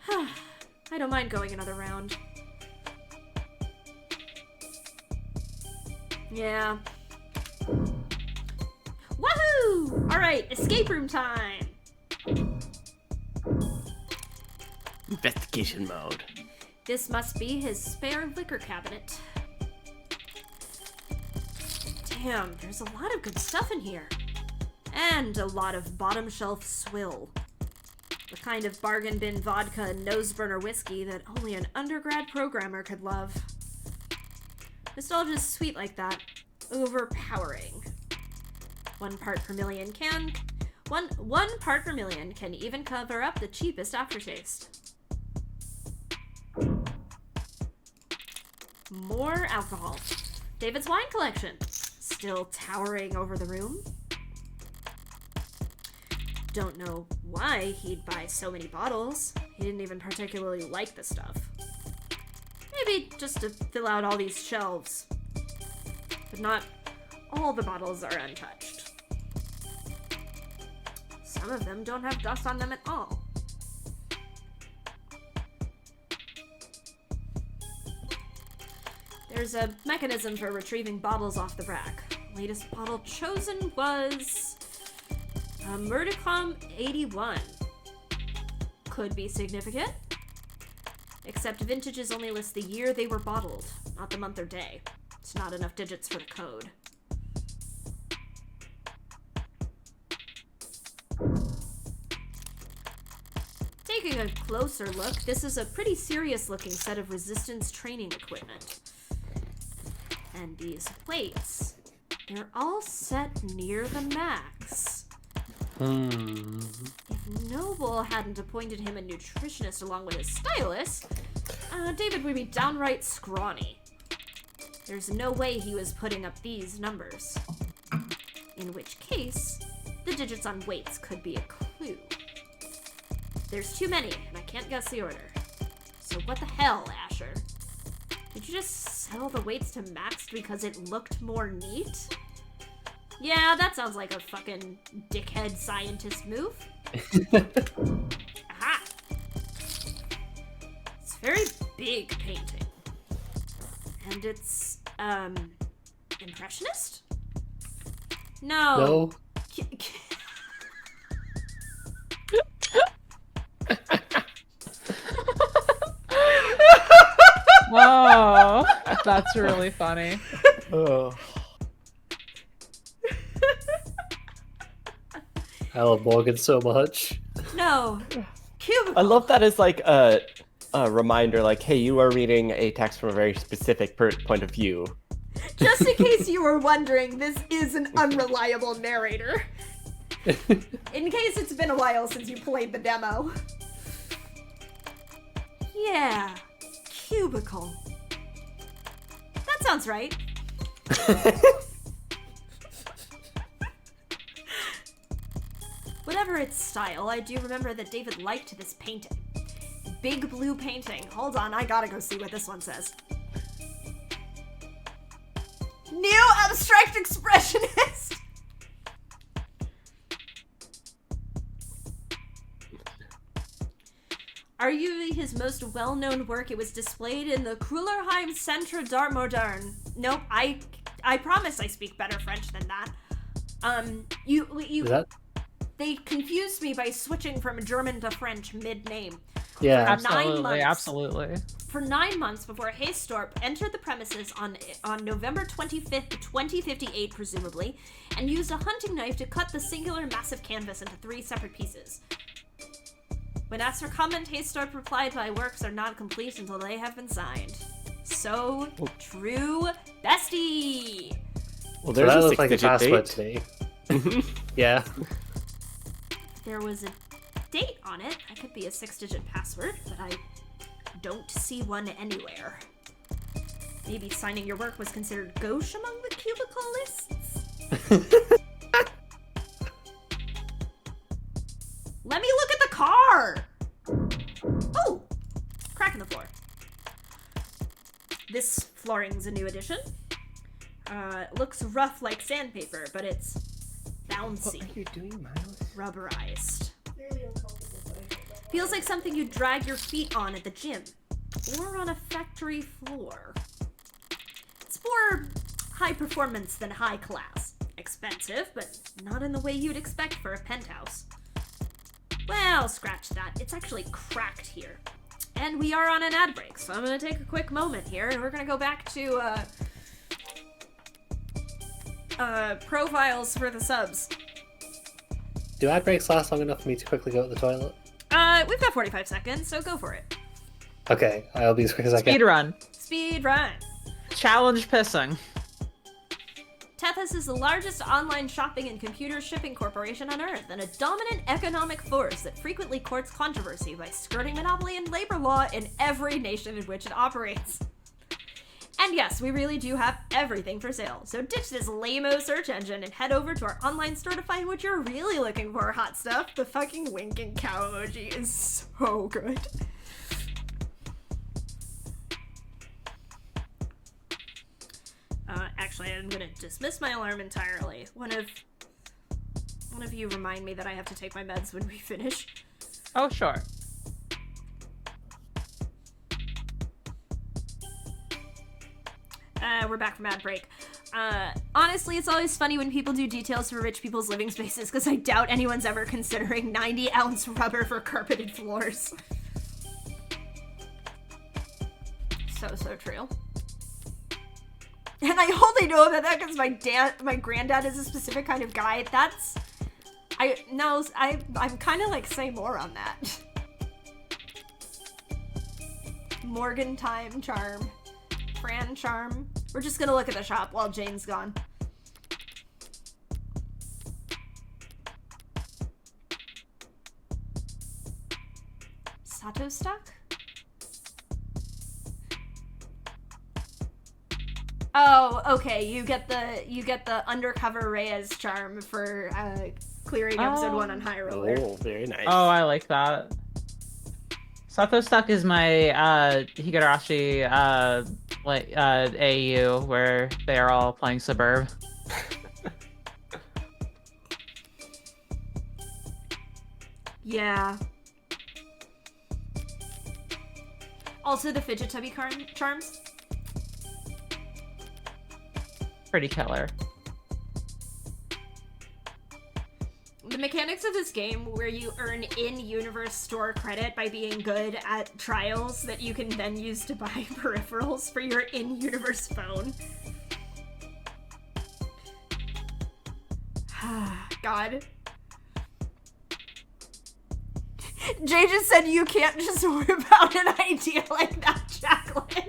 I don't mind going another round. Yeah. Woohoo! Alright, escape room time! Investigation mode. This must be his spare liquor cabinet. Damn, there's a lot of good stuff in here. And a lot of bottom shelf swill. The kind of bargain bin vodka and nose burner whiskey that only an undergrad programmer could love. Nostalgia's sweet like that. Overpowering. One part per million can even cover up the cheapest aftertaste. More alcohol. David's wine collection. Still towering over the room. Don't know why he'd buy so many bottles. He didn't even particularly like the stuff. Maybe just to fill out all these shelves. But not all the bottles are untouched. Some of them don't have dust on them at all. There's a mechanism for retrieving bottles off the rack. Latest bottle chosen was a Murdicom 81. Could be significant. Except vintages only list the year they were bottled, not the month or day. It's not enough digits for the code. Taking a closer look, this is a pretty serious looking set of resistance training equipment. And these plates, they're all set near the max. If Noble hadn't appointed him a nutritionist along with his stylist, David would be downright scrawny. There's no way he was putting up these numbers. In which case, the digits on weights could be a clue. There's too many, and I can't guess the order. So what the hell, Asher? Did you just set all the weights to maxed because it looked more neat? Yeah, that sounds like a fucking dickhead scientist move. Aha! It's a very big painting. And it's, impressionist? No. Whoa, that's really funny. Oh. I love Morgan so much. No. Cubicle. I love that as like a reminder, like, hey, you are reading a text from a very specific point of view. Just in case you were wondering, this is an unreliable narrator. In case it's been a while since you played the demo. Yeah. Cubicle. That sounds right. Whatever its style, I do remember that David liked this painting. Big blue painting. Hold on, I gotta go see what this one says. New abstract expressionist! Arguably his most well-known work, it was displayed in the Krullerheim Centre d'Art Moderne. Nope, I promise I speak better French than that. Is that? They confused me by switching from German to French mid-name. Yeah. Absolutely. For 9 months before Haystorp entered the premises on November 25th, 2058, presumably, and used a hunting knife to cut the singular massive canvas into 3 separate pieces. When asked for comment, Haystorp replied, "My works are not complete until they have been signed." So true, bestie! Well, So there's that a looks like a 6-digit password date. to me. Yeah. There was a date on it. That could be a 6-digit password, but I don't see one anywhere. Maybe signing your work was considered gauche among the cubicle lists? Let me look at the car! Oh! Crack in the floor. This flooring's a new addition. Looks rough like sandpaper, but it's bouncy. What are you doing, Miles? Rubberized. Feels like something you'd drag your feet on at the gym. Or on a factory floor. It's more high performance than high class. Expensive, but not in the way you'd expect for a penthouse. Well, scratch that. It's actually cracked here. And we are on an ad break, so I'm gonna take a quick moment here, and we're gonna go back to, profiles for the subs. Do ad breaks last long enough for me to quickly go to the toilet? We've got 45 seconds, so go for it. Okay, I'll be as quick as I can. Speed run. Speed run. Challenge pissing. Tethys is the largest online shopping and computer shipping corporation on Earth, and a dominant economic force that frequently courts controversy by skirting monopoly and labor law in every nation in which it operates. And yes, we really do have everything for sale, so ditch this lame-o search engine and head over to our online store to find what you're really looking for, hot stuff. The fucking winking cow emoji is so good. Actually, I'm gonna dismiss my alarm entirely. One of you remind me that I have to take my meds when we finish. Oh, sure. We're back from ad break. Honestly, it's always funny when people do details for rich people's living spaces, because I doubt anyone's ever considering 90-ounce rubber for carpeted floors. So true. And I only know about that because my granddad is a specific kind of guy. I'm kind of like, say more on that. Morgan time charm. Fran charm. We're just gonna look at the shop while Jane's gone. Sato stock? Oh, okay. You get the undercover Reyes charm for clearing episode 1 on High Roller. Oh, very nice. Oh, I like that. Sato Stuck is my Higurashi AU where they are all playing Suburb. Yeah. Also the fidget tubby charms. Pretty killer. The mechanics of this game where you earn in-universe store credit by being good at trials that you can then use to buy peripherals for your in-universe phone. God. Jay just said you can't just whip out an idea like that, Jacqueline.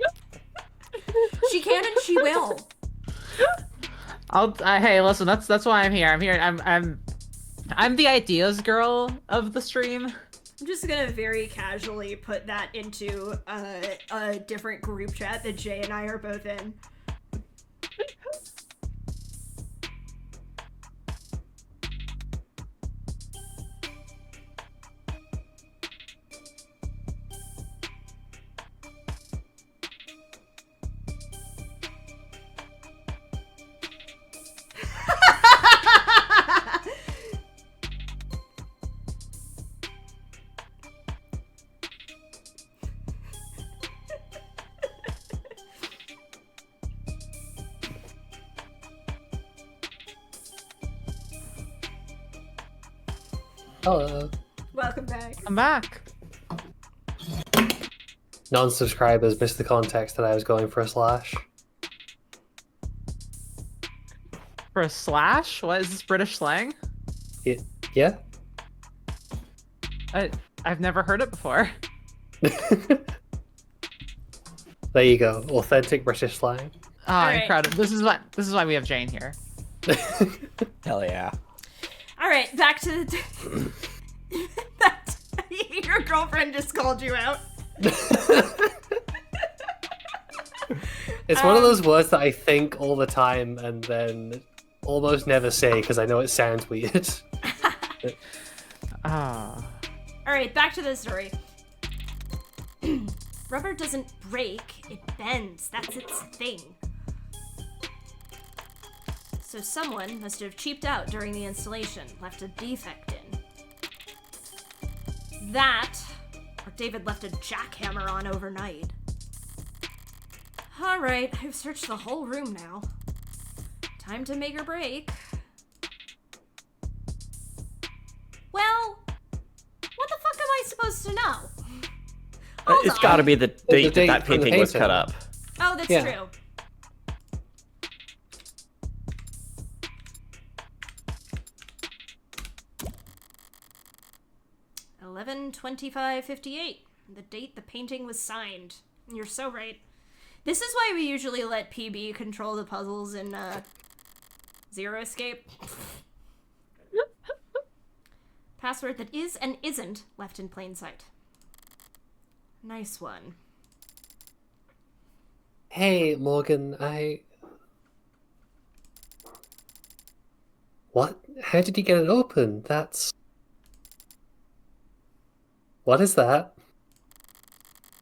She can and she will. Hey, listen. That's why I'm here. I'm the ideas girl of the stream. I'm just gonna very casually put that into a different group chat that Jay and I are both in. Hello. Welcome back. I'm back. Non-subscribers missed the context that I was going for a slash. For a slash? What is this British slang? Yeah? I've never heard it before. There you go. Authentic British slang. Oh, right. incredible. This is why we have Jane here. Hell yeah. All right, back to the. Your girlfriend just called you out. It's one of those words that I think all the time and then almost never say because I know it sounds weird. Ah. All right, back to the story. Rubber doesn't break, it bends. That's its thing. So someone must have cheaped out during the installation, left a defect in. That, or David left a jackhammer on overnight. All right, I've searched the whole room now. Time to make or break. Well, what the fuck am I supposed to know? Hold It's on. got to be the date date that from the painting was painting. cut up. Oh, that's Yeah. true. $11/25/58, the date the painting was signed. You're so right. This is why we usually let PB control the puzzles in Zero Escape. Password that is and isn't left in plain sight. Nice one. Hey, Morgan, What? How did you get it open? What is that?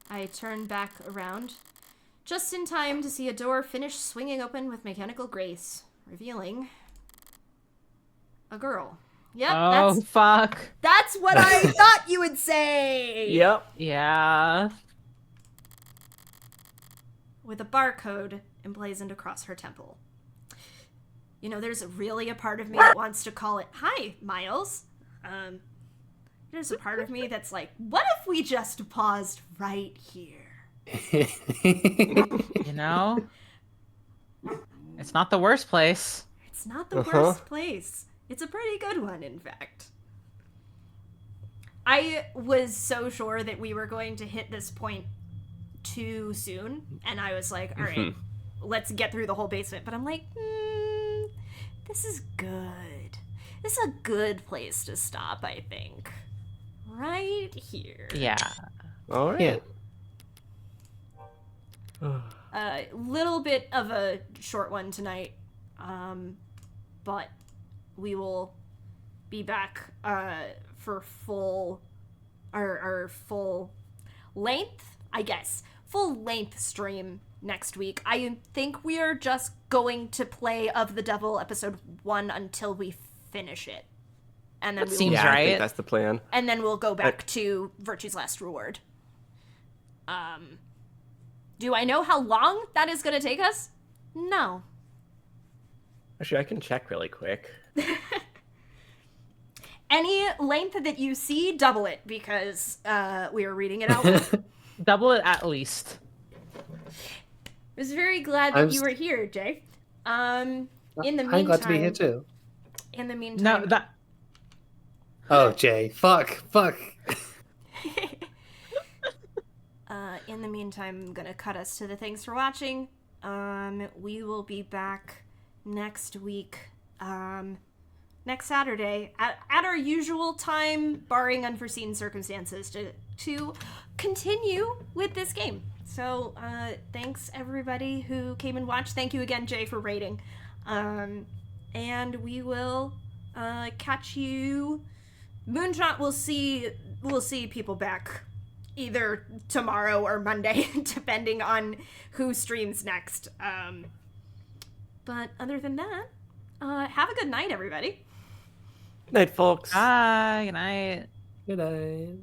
I turn back around, just in time to see a door finish swinging open with mechanical grace, revealing a girl. Yep, Oh, fuck. that's what I thought you would say! Yep. Yeah. With a barcode emblazoned across her temple. You know, there's really a part of me that wants to call it, "Hi, Miles." There's a part of me that's like, what if we just paused right here? You know? It's not the worst place. It's not the worst place. It's a pretty good one, in fact. I was so sure that we were going to hit this point too soon, and I was like, all right, let's get through the whole basement. But I'm like, this is good. This is a good place to stop, I think. Right here. Yeah. All right. Yeah. A little bit of a short one tonight, but we will be back for our full length, I guess, full length stream next week. I think we are just going to play Of the Devil episode 1 until we finish it, and then That we seems will, Yeah, I right. think that's the plan. and then we'll go back to Virtue's Last Reward. Do I know how long that is going to take us? No. Actually, I can check really quick. Any length that you see, double it, because we are reading it out loud. Double it at least. I was very glad that you were here, Jay. In the meantime, I'm glad to be here too. In the meantime, No, that. Oh, Jay. Fuck. in the meantime, I'm gonna cut us to the thanks for watching. We will be back next week, next Saturday at our usual time, barring unforeseen circumstances, to continue with this game. So, thanks everybody who came and watched. Thank you again, Jay, for rating. And we will catch you. Moonshot will see people back either tomorrow or Monday, depending on who streams next. But other than that, have a good night, everybody. Night, folks. Bye. Good night. Good night.